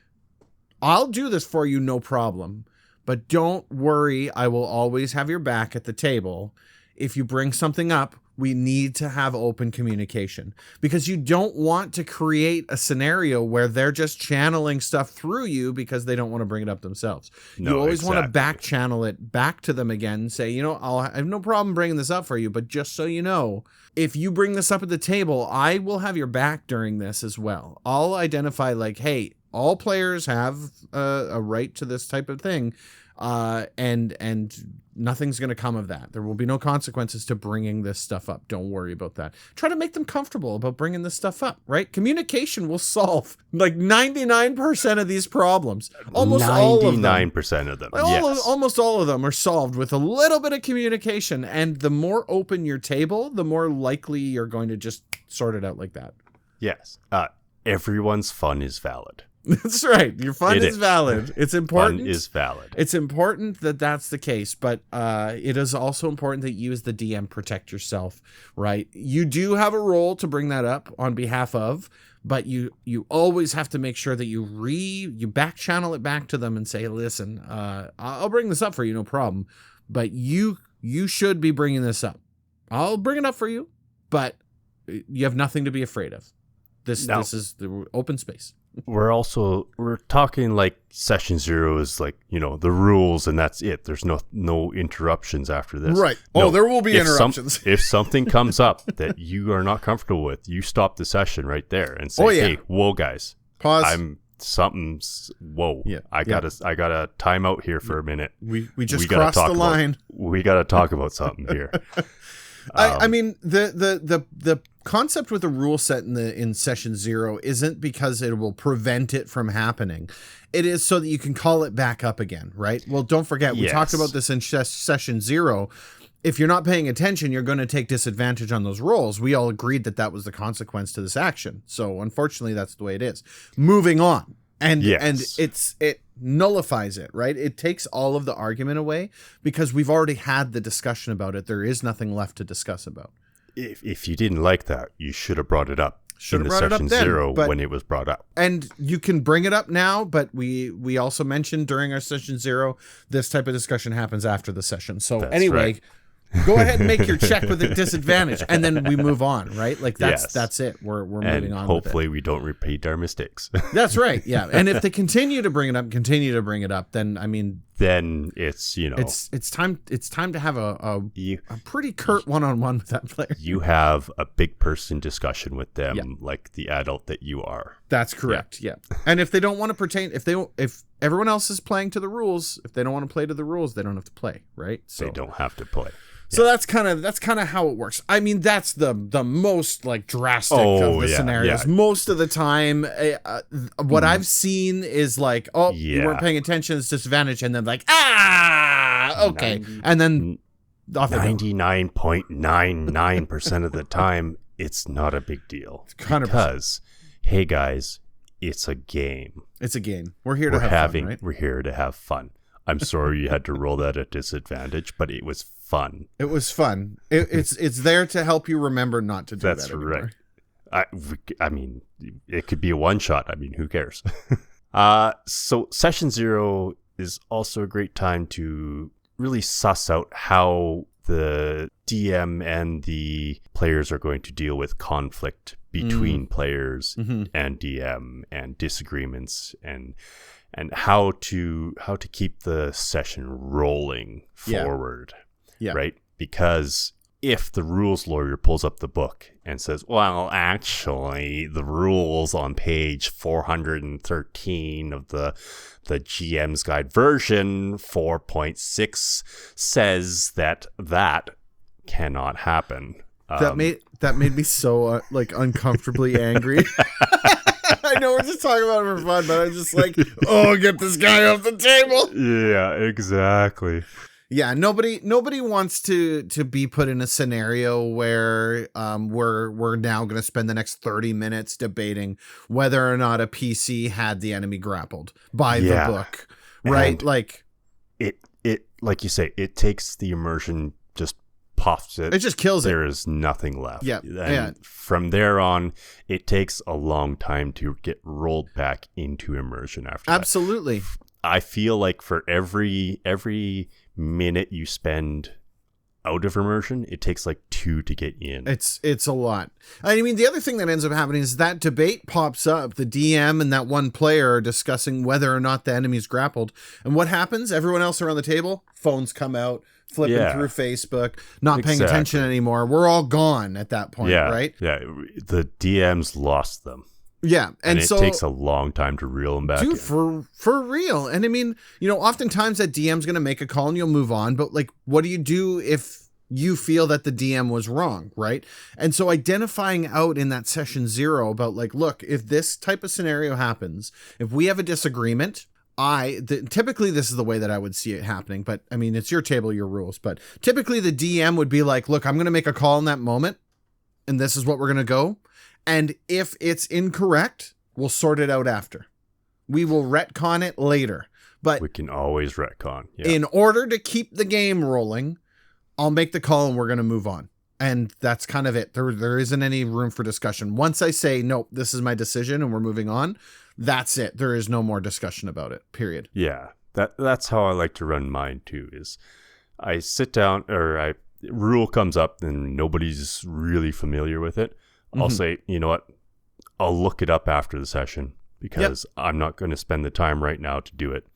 I'll do this for you, no problem. But don't worry, I will always have your back at the table. If you bring something up, we need to have open communication, because you don't want to create a scenario where they're just channeling stuff through you because they don't want to bring it up themselves. You always want to back channel it back to them again and say, I have no problem bringing this up for you, but just so you know, if you bring this up at the table, I will have your back during this as well. I'll identify like, hey, all players have a right to this type of thing. and nothing's going to come of that. There will be no consequences to bringing this stuff up. Don't worry about that. Try to make them comfortable about bringing this stuff up, right? Communication will solve like 99% of these problems. Almost all of them.
99% of them. Yes.
Almost all of them are solved with a little bit of communication. And the more open your table, the more likely you're going to just sort it out like that.
Yes. Everyone's fun is valid.
That's right. Your fun is valid. It's important.
Fun is valid.
It's important that that's the case, but it is also important that you as the DM protect yourself, right? You do have a role to bring that up on behalf of, but you always have to make sure that you back channel it back to them and say, listen, I'll bring this up for you, no problem, but you should be bringing this up. I'll bring it up for you, but you have nothing to be afraid of. This is the open space.
We're talking like session 0 is like, the rules and that's it. There's no interruptions after this.
Right. There will be interruptions.
If something comes up that you are not comfortable with, you stop the session right there and say, hey, whoa guys.
Pause.
Whoa.
Yeah.
I got a timeout here for a minute.
We just crossed the line.
We got to talk about something here.
I mean, the concept with the rule set in session 0 isn't because it will prevent it from happening. It is so that you can call it back up again, right? Well, don't forget, we talked about this in session 0. If you're not paying attention, you're going to take disadvantage on those rolls. We all agreed that was the consequence to this action. So unfortunately, that's the way it is. Moving on. And it nullifies it, right? It takes all of the argument away because we've already had the discussion about it. There is nothing left to discuss about.
If you didn't like that, you should have brought it up in the session 0 when it was brought up.
And you can bring it up now, but we also mentioned during our session 0, this type of discussion happens after the session. So anyway, go ahead and make your check with a disadvantage, and then we move on, right? Like that's it. We're moving on.
Hopefully, we don't repeat our mistakes.
That's right. Yeah, and if they continue to bring it up, then I mean,
then it's
it's time to have a pretty curt one-on-one with that player.
You have a big person discussion with them, like the adult that you are.
That's correct. Yeah. And if they don't want to pertain, if everyone else is playing to the rules, if they don't want to play to the rules, they don't have to play, right? So
they don't have to play.
So that's kind of how it works. I mean, that's the most like drastic of the scenarios. Yeah. Most of the time, what I've seen is like, you weren't paying attention, it's disadvantage, and then like, okay, and then
99.99% of the time, it's not a big deal
100%.
Because, hey guys, it's a game.
It's a game. We're here to have fun, right?
We're here to have fun. I'm sorry you had to roll that at disadvantage, but it was fun.
It was fun. It's there to help you remember not to do that anymore.
Right. I mean, it could be a one shot. I mean, who cares? So session 0 is also a great time to really suss out how the DM and the players are going to deal with conflict between players and DM and disagreements and how to keep the session rolling forward. Yeah. Right? Because if the rules lawyer pulls up the book and says, well, actually, the rules on page 413 of the GM's Guide version 4.6 says that cannot happen.
That made me so uncomfortably angry. I know we're just talking about it for fun, but I'm just like, get this guy off the table.
Yeah, exactly.
Yeah, nobody wants to be put in a scenario where we're now going to spend the next 30 minutes debating whether or not a PC had the enemy grappled by the book, right? And like
it like you say, it takes the immersion, just pops it.
It just kills it.
There is nothing left.
Yeah.
And from there on, it takes a long time to get rolled back into immersion after that.
Absolutely.
I feel like for every minute you spend out of immersion, it takes like 2 to get in.
It's a lot. I mean, the other thing that ends up happening is that debate pops up. The DM and that one player are discussing whether or not the enemy's grappled. And what happens? Everyone else around the table, phones come out, flipping through Facebook, not paying attention anymore. We're all gone at that point, right?
Yeah, the DM's lost them.
Yeah,
and it
so
takes a long time to reel them back
dude,
in.
for real. And I mean, oftentimes that DM's going to make a call and you'll move on, but like, what do you do if you feel that the DM was wrong, right? And so identifying out in that session 0 about like, look, if this type of scenario happens, if we have a disagreement, typically this is the way that I would see it happening, but I mean, it's your table, your rules, but typically the DM would be like, look, I'm going to make a call in that moment, and this is what we're going to go. And if it's incorrect, we'll sort it out after. We will retcon it later. But
we can always retcon. Yeah.
In order to keep the game rolling, I'll make the call and we're going to move on. And that's kind of it. There isn't any room for discussion. Once I say, nope, this is my decision and we're moving on, that's it. There is no more discussion about it, period.
Yeah. That's how I like to run mine too, is I sit down rule comes up and nobody's really familiar with it. I'll say, you know what? I'll look it up after the session because I'm not going to spend the time right now to do it.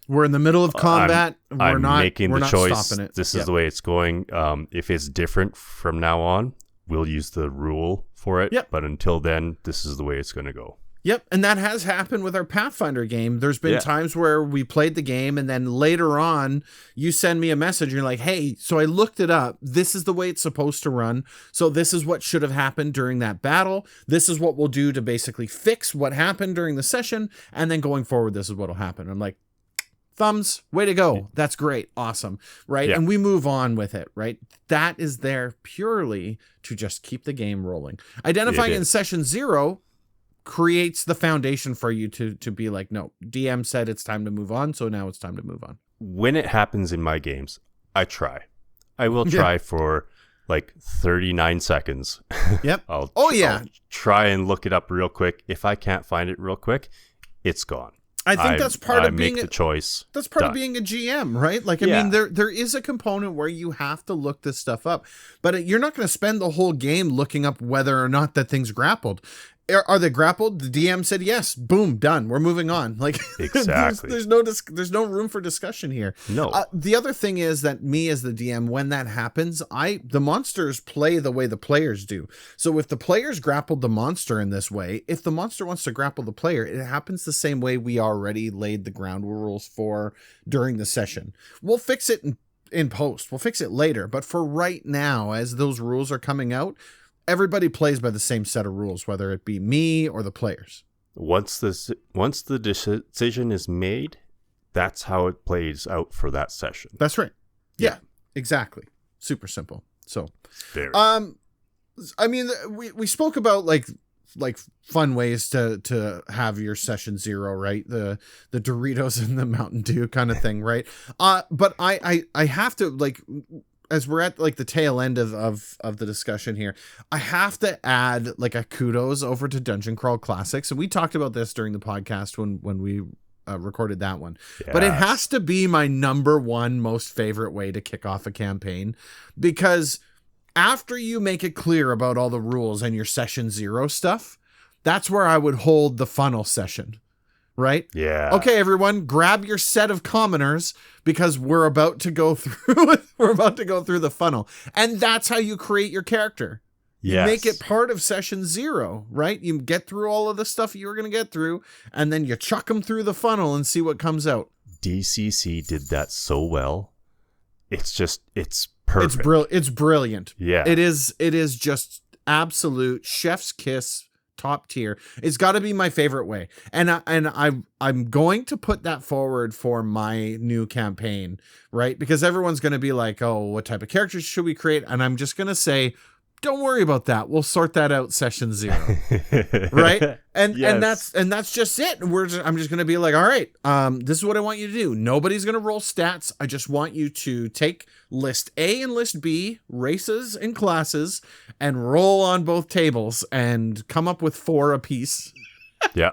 We're in the middle of combat.
I'm making the choice.
Stopping it.
This is the way it's going. If it's different from now on, we'll use the rule for it.
Yep.
But until then, this is the way it's going to go.
Yep, and that has happened with our Pathfinder game. There's been times where we played the game, and then later on, you send me a message, and you're like, hey, so I looked it up. This is the way it's supposed to run. So this is what should have happened during that battle. This is what we'll do to basically fix what happened during the session, and then going forward, this is what will happen. I'm like, thumbs, way to go. That's great. Awesome. Right? Yeah. And we move on with it, right? That is there purely to just keep the game rolling. Identifying in session 0 creates the foundation for you to be like, no, DM said it's time to move on, so now it's time to move on.
When it happens in my games, I will try for like 39 seconds.
Yep.
I'll try and look it up real quick. If I can't find it real quick, it's gone.
I think that's part of being
the choice.
That's part of being a GM, right? Like, I mean, there is a component where you have to look this stuff up, but you're not going to spend the whole game looking up whether or not that thing's grappled. Are they grappled? The DM said yes. Boom, done. We're moving on. Like,
exactly.
there's no room for discussion here.
No.
The other thing is that me as the DM, when that happens, the monsters play the way the players do. So if the players grappled the monster in this way, if the monster wants to grapple the player, it happens the same way we already laid the ground rules for during the session. We'll fix it in post. We'll fix it later. But for right now, as those rules are coming out, everybody plays by the same set of rules, whether it be me or the players.
Once the decision is made, that's how it plays out for that session.
That's right. Yeah, exactly. Super simple. So, I mean, we spoke about like fun ways to have your session 0, right? The Doritos and the Mountain Dew kind of thing, right? But I have to, like, as we're at like the tail end of the discussion here, I have to add like a kudos over to Dungeon Crawl Classics. And we talked about this during the podcast when we recorded that one. Yes. But it has to be my number one most favorite way to kick off a campaign, because after you make it clear about all the rules and your session 0 stuff, that's where I would hold the funnel session. Right?
Yeah.
Okay, everyone, grab your set of commoners because we're about to go through it. We're about to go through the funnel. And that's how you create your character. You make it part of session 0, right? You get through all of the stuff you were going to get through, and then you chuck them through the funnel and see what comes out.
DCC did that so well. It's perfect.
It's brilliant.
Yeah.
It is just absolute chef's kiss. Top tier. It's got to be my favorite way, and I'm going to put that forward for my new campaign, right? Because everyone's going to be like, "Oh, what type of characters should we create?" And I'm just going to say, "Don't worry about that. We'll sort that out session 0." Right? And that's just it. I'm just going to be like, "All right, this is what I want you to do. Nobody's going to roll stats. I just want you to take list A and list B, races and classes, and roll on both tables and come up with 4 apiece."
Yeah.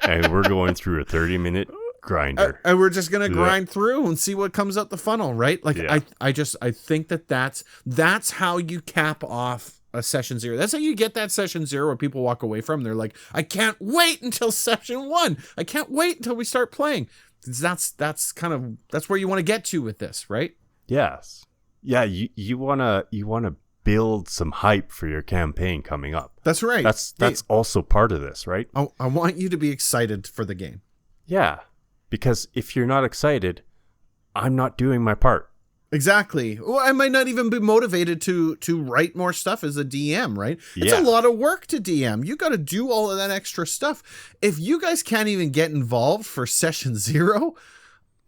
And we're going through a 30-minute grinder.
And we're just going to grind through and see what comes out the funnel, right? Like, I think that's how you cap off a session 0. That's how you get that session 0 where people walk away from. They're like, I can't wait until session 1. I can't wait until we start playing. That's where you want to get to with this, right?
Yes. Yeah, you wanna build some hype for your campaign coming up.
That's right.
That's also part of this, right?
I want you to be excited for the game.
Yeah, because if you're not excited, I'm not doing my part.
Exactly. Well, I might not even be motivated to write more stuff as a DM, right? It's
Yeah.
a lot of work to DM. You got to do all of that extra stuff. If you guys can't even get involved for session 0,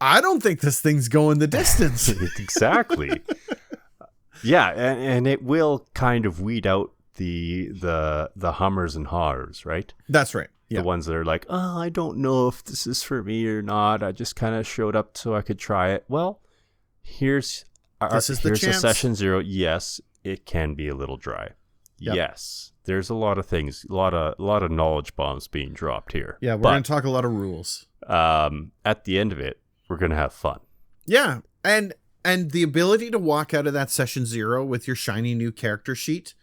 I don't think this thing's going the distance.
Exactly. Yeah, and it will kind of weed out the hummers and hawers, right?
That's right. Yeah.
The ones that are like, oh, I don't know if this is for me or not. I just kind of showed up so I could try it. Well, here's a session 0. Yes, it can be a little dry.
Yep.
Yes, there's a lot of things, a lot of knowledge bombs being dropped here.
Yeah, we're going to talk a lot of rules.
At the end of it, we're going to have fun.
Yeah, and the ability to walk out of that session 0 with your shiny new character sheet,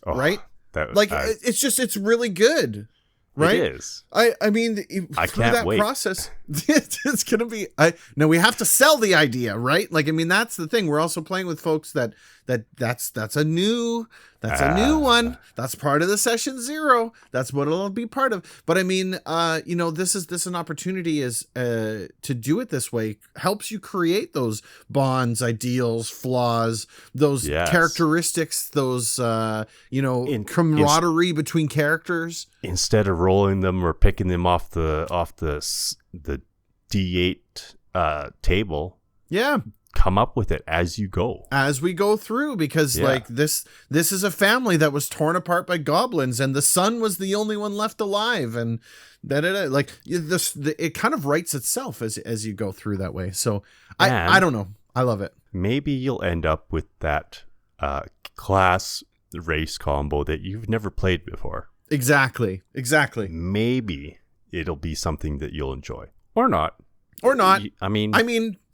right? It's really good. Right?
It is.
I mean,
I
through
can't
that
wait.
process, it's going to be. No, we have to sell the idea, right? Like, I mean, that's the thing. We're also playing with folks that's a new one. That's part of the session 0. That's what it'll be part of. But I mean, this is an opportunity to do it this way helps you create those bonds, ideals, flaws, those characteristics, those camaraderie between characters.
Instead of rolling them or picking them off the D8 table, come up with it as you go,
as we go through, because like this is a family that was torn apart by goblins, and the son was the only one left alive, and it kind of writes itself as you go through that way. So I don't know, I love it.
Maybe you'll end up with that class race combo that you've never played before.
Exactly.
Maybe it'll be something that you'll enjoy, or not. I mean,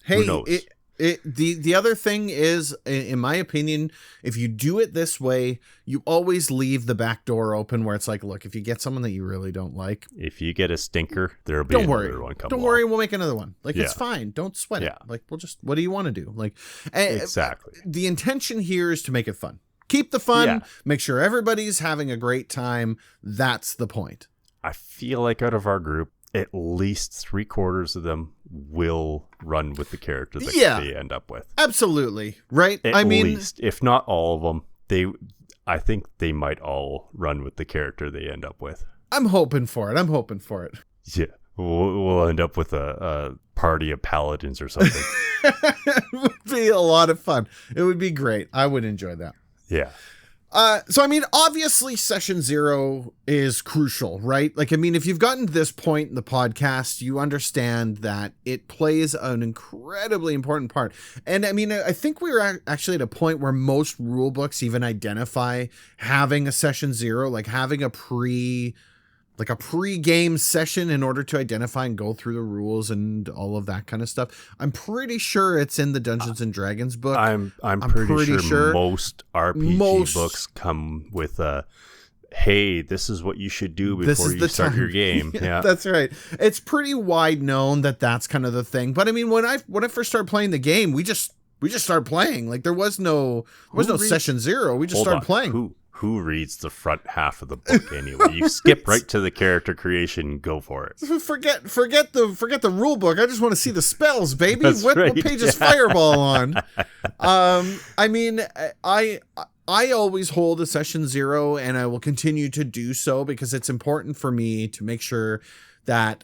hey,
who knows?
The other thing is, in my opinion, if you do it this way, you always leave the back door open where it's like, look, if you get someone that you really don't like,
if you get a stinker, there'll be another one coming.
Don't worry, we'll make another one. Like, it's fine. Don't sweat it. Like, we'll just, what do you want to do? Like,
exactly.
The intention here is to make it fun. Keep the fun. Make sure everybody's having a great time. That's the point.
I feel like out of our group, at least 3/4 of them will run with the character that they end up with.
Absolutely. Right?
At least, if not all of them, I think they might all run with the character they end up with.
I'm hoping for it.
Yeah. We'll end up with a party of paladins or something.
It would be a lot of fun. It would be great. I would enjoy that.
Yeah.
So, I mean, obviously session 0 is crucial, right? Like, I mean, if you've gotten to this point in the podcast, you understand that it plays an incredibly important part. And I mean, I think we were actually at a point where most rule books even identify having a session 0, like having a pre-game session in order to identify and go through the rules and all of that kind of stuff. I'm pretty sure it's in the Dungeons and Dragons book.
I'm pretty sure most RPG books come with hey, this is what you should do before you start your game. Yeah,
that's right. It's pretty wide known that that's kind of the thing. But I mean, when I first started playing the game, we just started playing. Like, there was no session 0. We just started playing.
Who reads the front half of the book anyway? You skip right to the character creation and go for it.
Forget the rule book. I just want to see the spells, baby.
That's
what
right.
page is Fireball on? I mean, I always hold a session 0, and I will continue to do so because it's important for me to make sure that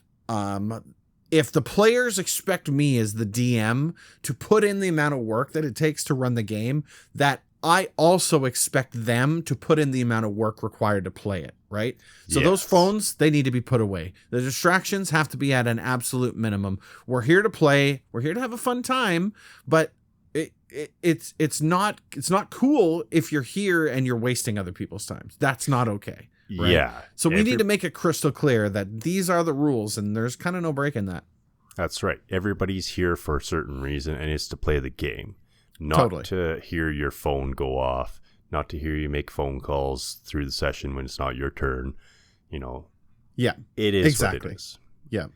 if the players expect me as the DM to put in the amount of work that it takes to run the game, that I also expect them to put in the amount of work required to play it, right? So those phones, they need to be put away. The distractions have to be at an absolute minimum. We're here to play. We're here to have a fun time, but it's not cool if you're here and you're wasting other people's time. That's not okay. Right?
Yeah.
So we need to make it crystal clear that these are the rules, and there's kind of no break in that.
That's right. Everybody's here for a certain reason, and it's to play the game. Not to hear your phone go off, not to hear you make phone calls through the session when it's not your turn. Yeah. It is exactly what it is.
Yeah.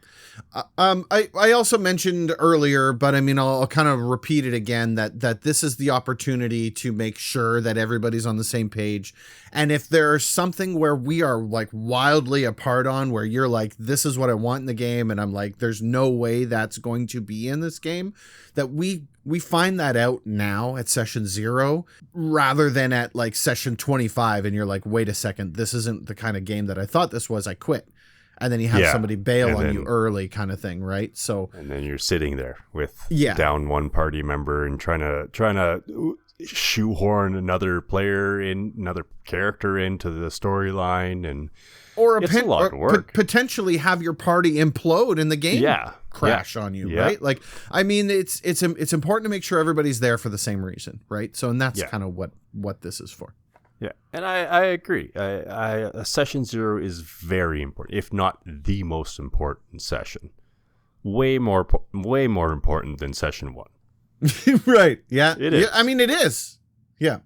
I also mentioned earlier, but I mean, I'll kind of repeat it again, that this is the opportunity to make sure that everybody's on the same page. And if there's something where we are like wildly apart on, where you're like, this is what I want in the game, and I'm like, there's no way that's going to be in this game, that we find that out now at session 0 rather than at like session 25. And you're like, wait a second, this isn't the kind of game that I thought this was. I quit. And then you have somebody bail on you early, kind of thing, right? So,
and then you're sitting there with down one party member and trying to shoehorn another character into the storyline, and it's a lot of work.
Potentially have your party implode in the game, crash on you, right? Like, I mean, it's important to make sure everybody's there for the same reason, right? So, and that's kind of what this is for.
Yeah, and I agree. Session 0 is very important, if not the most important session. Way more important than session 1.
Right? Yeah,
it is.
Yeah, I mean, it is. Yeah,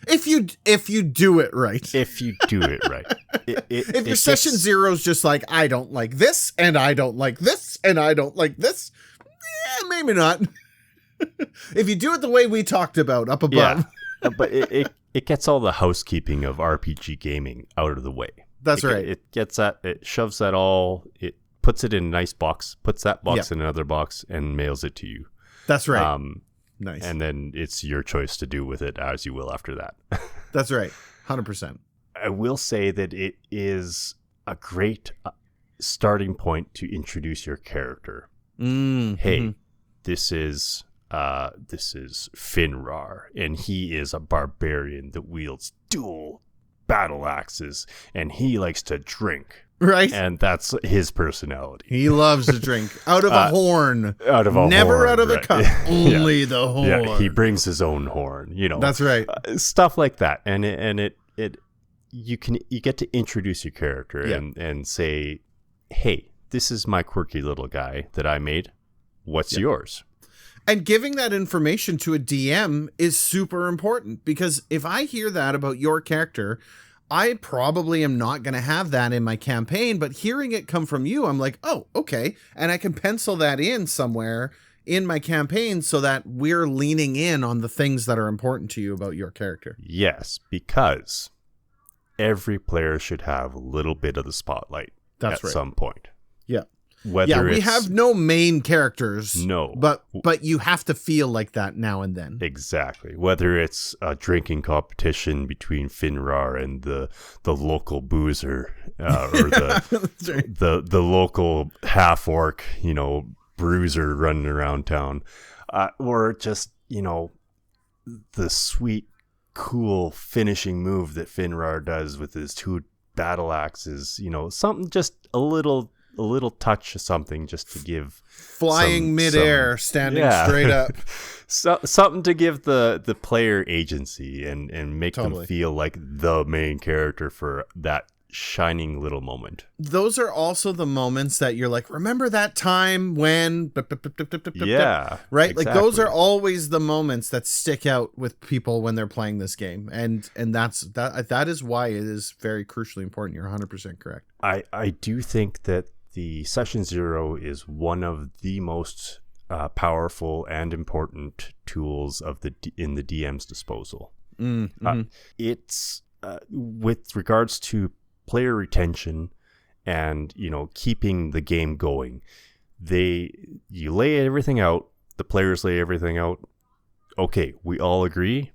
if you do it right.
If you do it right.
If your session 0 is just like, I don't like this, and I don't like this, and I don't like this, maybe not. If you do it the way we talked about up above,
but it gets all the housekeeping of RPG gaming out of the way.
That's right.
It gets that, it shoves that all, it puts it in a nice box, puts that box in another box, and mails it to you.
That's right. Nice.
And then it's your choice to do with it as you will after that.
That's right. 100%.
I will say that it is a great starting point to introduce your character. Hey, this is Finrar, and he is a barbarian that wields dual battle axes, and he likes to drink.
Right.
And that's his personality.
He loves to drink out of a horn.
Never
out of a cup. Only the horn.
Yeah, he brings his own horn,
That's right.
Stuff like that. And you get to introduce your character and say, hey, this is my quirky little guy that I made. What's yours?
And giving that information to a DM is super important, because if I hear that about your character, I probably am not going to have that in my campaign, but hearing it come from you, I'm like, oh, okay. And I can pencil that in somewhere in my campaign so that we're leaning in on the things that are important to you about your character.
Yes, because every player should have a little bit of the spotlight at some point.
Yeah.
We have
no main characters.
No.
But you have to feel like that now and then.
Exactly. Whether it's a drinking competition between Finrar and the local boozer, or the local half-orc, bruiser running around town, or just, the sweet, cool finishing move that Finrar does with his 2 battle axes, something just a little touch of something just to give
flying midair, standing straight up.
Something to give the player agency and make them feel like the main character for that shining little moment.
Those are also the moments that you're like, remember that time when right?
Exactly.
Like those are always the moments that stick out with people when they're playing this game. And that is why it is very crucially important. You're 100% correct.
I do think that the Session 0 is one of the most powerful and important tools in the DM's disposal. It's with regards to player retention and keeping the game going. You lay everything out. The players lay everything out. Okay, we all agree.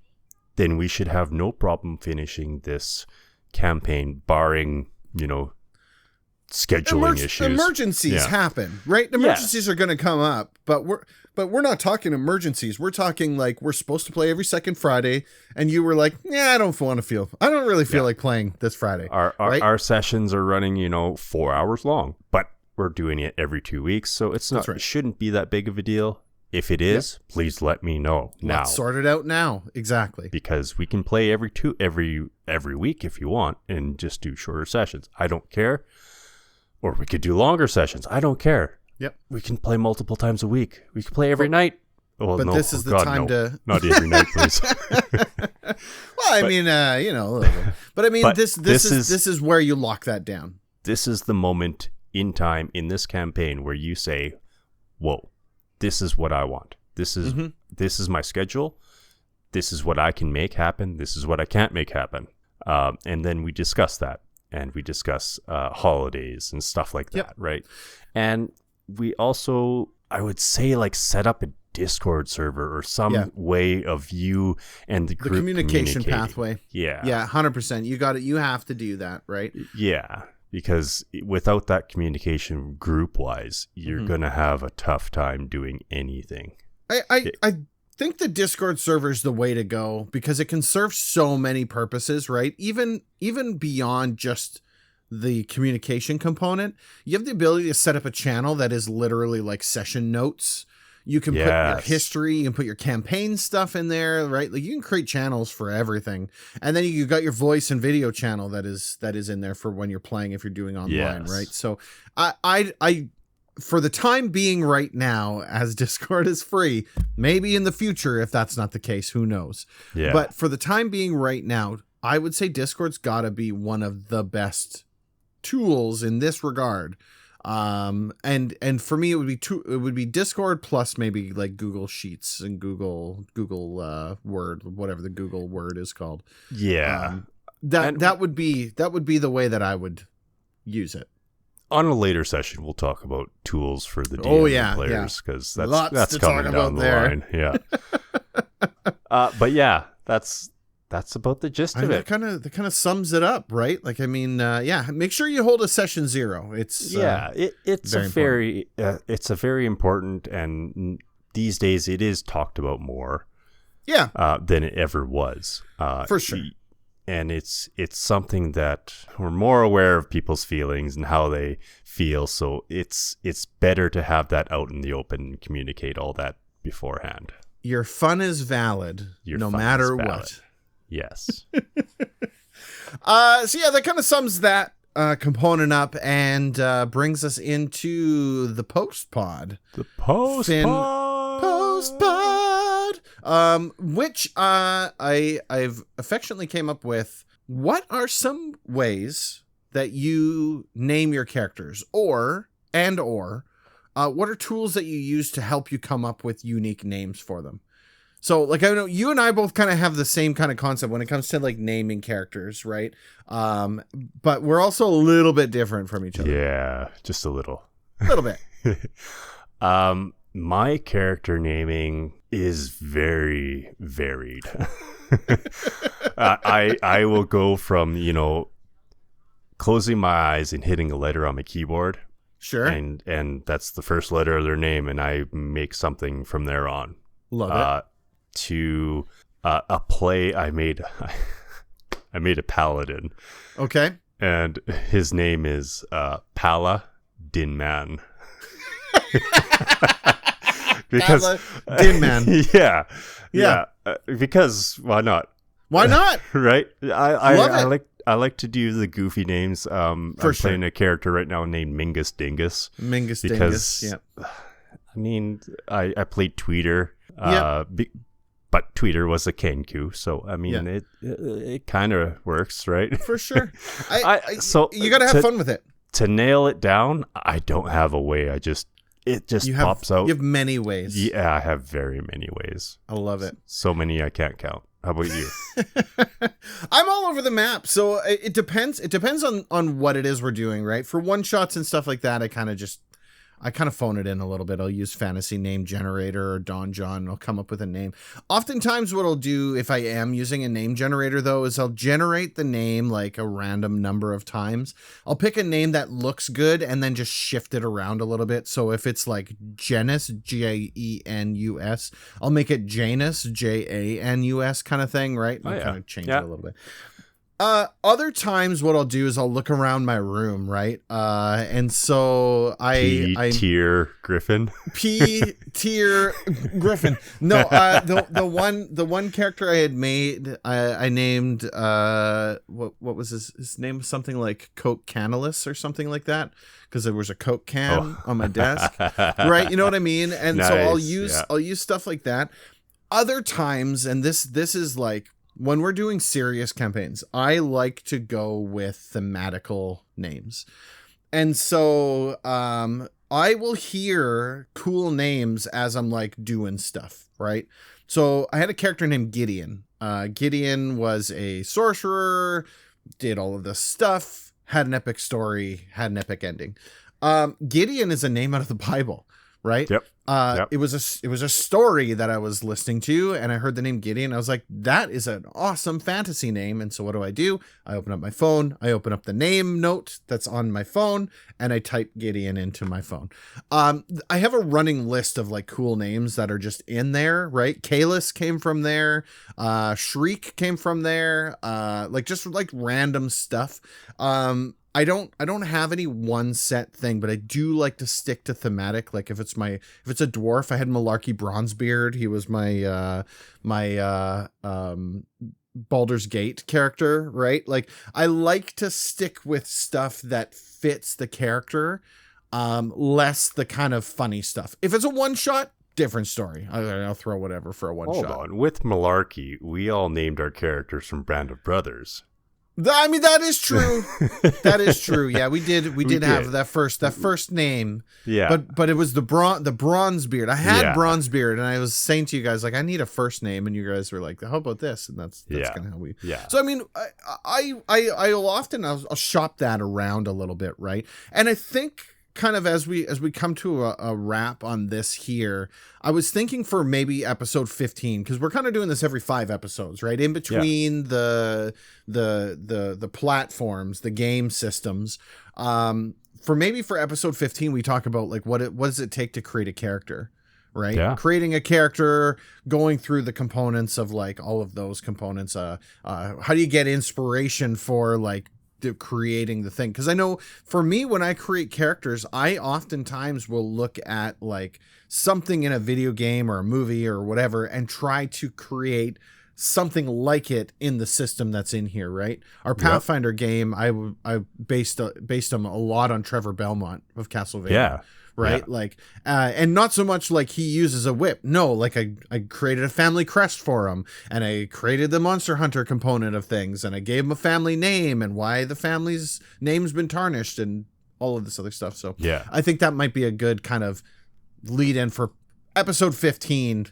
Then we should have no problem finishing this campaign, barring scheduling issues.
Emergencies happen, right? Emergencies are going to come up, but we're not talking emergencies. We're talking like we're supposed to play every second Friday, and you were like, I don't really feel like playing this Friday.
Our sessions are running, 4 hours long, but we're doing it every 2 weeks, so it's not. It shouldn't be that big of a deal. If it is, please let me know now.
Let's sort it out now. Exactly.
Because we can play every week if you want, and just do shorter sessions. I don't care. Or we could do longer sessions. I don't care.
Yep.
We can play multiple times a week. We can play every night. Well,
but this is the time to...
Not every night, please.
Well, I mean, a little bit. But I mean, this is where you lock that down.
This is the moment in time in this campaign where you say, whoa, this is what I want. This is my schedule. This is what I can make happen. This is what I can't make happen. And then we discuss that, and we discuss holidays and stuff like that, right? And we also, I would say, like, set up a Discord server or some way of you and the group
communication pathway.
Yeah.
Yeah, 100%. You got it. You have to do that, right?
Yeah. Because without that communication group-wise, you're going to have a tough time doing anything.
I think the Discord server is the way to go because it can serve so many purposes, right? Even beyond just the communication component, you have the ability to set up a channel that is literally like session notes. You can put your history, you can put your campaign stuff in there, right? Like, you can create channels for everything. And then you got your voice and video channel that is in there for when you're playing, if you're doing online, right? So I for the time being right now, as Discord is free, maybe in the future, if that's not the case, who knows? Yeah. But for the time being right now, I would say Discord's got to be one of the best tools in this regard. And for me, it would be Discord plus maybe like Google Sheets and Google Word, whatever the Google Word is called.
Yeah.
That would be the way that I would use it.
On a later session, we'll talk about tools for the DM players, because that's coming down the line. Yeah. But yeah, that's about the gist of it.
That kind of sums it up, right? Like, I mean, make sure you hold a session 0. It's
it's a very important, and these days it is talked about more. Yeah. Than it ever was.
For sure.
And it's something that we're more aware of people's feelings and how they feel. So it's better to have that out in the open and communicate all that beforehand.
Your fun is valid, no matter what.
Yes.
So yeah, that kind of sums that component up and brings us into the post-pod.
The post-pod.
Which I've affectionately came up with. What are some ways that you name your characters, or what are tools that you use to help you come up with unique names for them? So, like, I know you and I both kind of have the same kind of concept when it comes to, like, naming characters, right? But we're also a little bit different from each other.
Yeah, just a little.
A little bit.
My character naming is very varied. I will go from, closing my eyes and hitting a letter on my keyboard.
Sure.
And that's the first letter of their name, and I make something from there on.
Love it.
To a play I made. I made a paladin.
Okay.
And his name is Pala Dinman. Because
Dinman.
Yeah. Because why not?
Why not?
Right? I like to do the goofy names. I'm playing a character right now named Mingus Dingus.
Dingus. Yeah.
I mean, I played Tweeter. But Tweeter was a Kenku, so I mean, it kind of works, right?
For sure.
So
you got to have fun with it.
To nail it down, I don't have a way. It just pops out.
You have many ways.
Yeah, I have very many ways.
I love it.
So many I can't count. How about you?
I'm all over the map. So it depends. It depends on what it is we're doing, right? For one shots and stuff like that, I kind of phone it in a little bit. I'll use fantasy name generator or Don John, and I'll come up with a name. Oftentimes what I'll do if I am using a name generator, though, is I'll generate the name like a random number of times. I'll pick a name that looks good and then just shift it around a little bit. So if it's like Janus, Genus, I'll make it Janus, Janus kind of thing, right? I'll kind of change it a little bit. Other times what I'll do is I'll look around my room, right? And so
P-tier Griffin.
P-tier Griffin. No, the one character I had made, I named, what was his name? Something like Coke Canalus or something like that. Because there was a Coke can on my desk, right? You know what I mean? And nice. So I'll use stuff like that. Other times, and this is like, when we're doing serious campaigns, I like to go with thematical names. And so I will hear cool names as I'm like doing stuff, right? So I had a character named Gideon. Gideon was a sorcerer, did all of this stuff, had an epic story, had an epic ending. Gideon is a name out of the Bible, right?
Yep.
It was a story that I was listening to, and I heard the name Gideon. I was like, that is an awesome fantasy name. And so what do? I open up my phone, I open up the name note that's on my phone, and I type Gideon into my phone. I have a running list of like cool names that are just in there, right? Kalis came from there. Shriek came from there. Like just like random stuff. I don't have any one set thing, but I do like to stick to thematic. Like if it's a dwarf, I had Malarkey Bronzebeard. He was my Baldur's Gate character, right? Like I like to stick with stuff that fits the character, less the kind of funny stuff. If it's a one shot, different story. I'll throw whatever for a one shot.
Hold on, with Malarkey, we all named our characters from Band of Brothers.
I mean, that is true. That is true. Yeah, we did have that first name.
Yeah.
But it was the Bronzebeard. I had Bronzebeard, and I was saying to you guys, like, I need a first name, and you guys were like, how about this? And that's kind of how we.
Yeah.
So I mean, I'll often I'll shop that around a little bit, right? And I think kind of as we come to a wrap on this here, I was thinking for maybe episode 15, because we're kind of doing this every 5 episodes, right? In between the platforms, the game systems. For episode 15, we talk about like what does it take to create a character, right?
Yeah.
Creating a character, going through the components of like all of those components. How do you get inspiration for like creating the thing? Because I know for me, when I create characters, I oftentimes will look at like something in a video game or a movie or whatever and try to create something like it in the system that's in here, right? Our Pathfinder game, I based them a lot on Trevor Belmont of Castlevania.
Yeah.
Right. Yeah. Like, and not so much like he uses a whip. No, like I created a family crest for him, and I created the Monster Hunter component of things, and I gave him a family name and why the family's name's been tarnished and all of this other stuff. So
yeah,
I think that might be a good kind of lead in for episode 15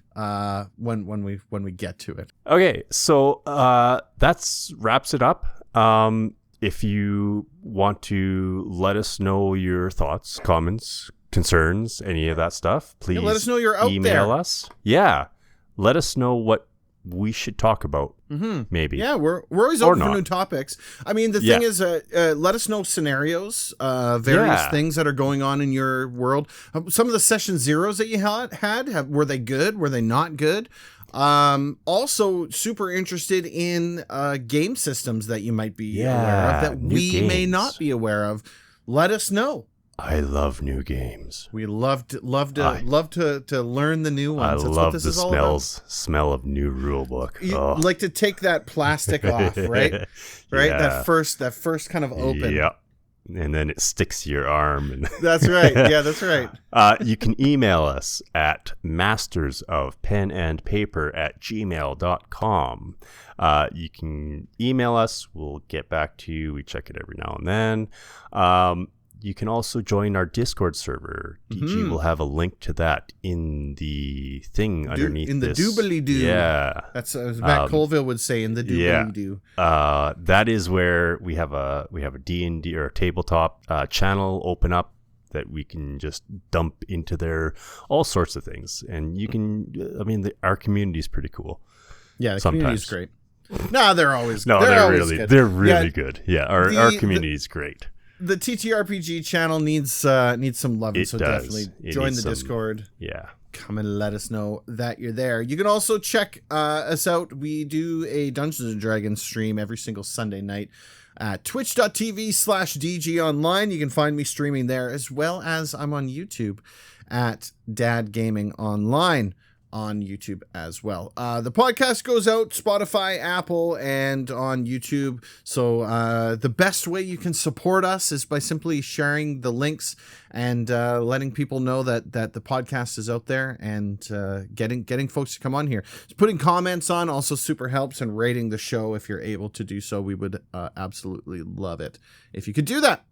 when we get to it.
Okay. So that's wraps it up. If you want to let us know your thoughts, comments, concerns, any of that stuff, please
let us know you're out
email
there.
us. Yeah. Let us know what we should talk about. Maybe.
Yeah, we're always open for new topics. I mean, the thing is, let us know scenarios, various things that are going on in your world. Some of the session zeros that you had, were they good? Were they not good? Also super interested in game systems that you might be aware of that we may not be aware of. Let us know.
I love new games.
We love to learn the new ones.
That's
what this is all about.
Smell of new rule book.
You like to take that plastic off, right? Right?
Yeah.
That first kind of open.
Yeah. And then it sticks to your arm. And
that's right. Yeah, that's right.
You can email us at mastersofpenandpaper@gmail.com. You can email us. We'll get back to you. We check it every now and then. You can also join our Discord server. DG will have a link to that in the thing underneath
in the
this.
doobly-doo.
Yeah.
That's as Matt Colville would say, in the doobly-doo.
That is where we have a D&D or a tabletop channel open up that we can just dump into there, all sorts of things. And you can, I mean, our community is pretty cool.
Yeah, the community is great. No, they're always
no, they're really good. Yeah, our community is great.
The TTRPG channel needs some love, so definitely join the Discord.
Yeah.
Come and let us know that you're there. You can also check us out. We do a Dungeons & Dragons stream every single Sunday night at twitch.tv/DGOnline. You can find me streaming there, as well as I'm on YouTube at DadGamingOnline on YouTube as well. The podcast goes out Spotify, Apple, and on YouTube. So the best way you can support us is by simply sharing the links and letting people know that the podcast is out there, and getting folks to come on here. Putting comments on also super helps, and rating the show if you're able to do so. We would absolutely love it if you could do that.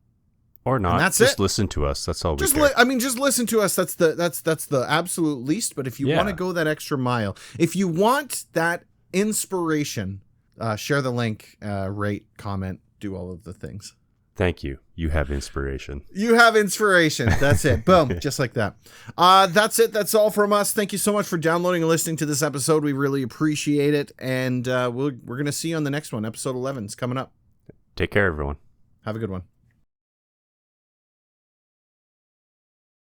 Or not.
And that's
just
it.
listen to us. That's all we
Just
care.
just listen to us. That's the absolute least. But if you want to go that extra mile, if you want that inspiration, share the link, rate, comment, do all of the things.
Thank you. You have inspiration.
You have inspiration. That's it. Boom. Just like that. That's it. That's all from us. Thank you so much for downloading and listening to this episode. We really appreciate it. And we're going to see you on the next one. Episode 11 is coming up.
Take care, everyone.
Have a good one.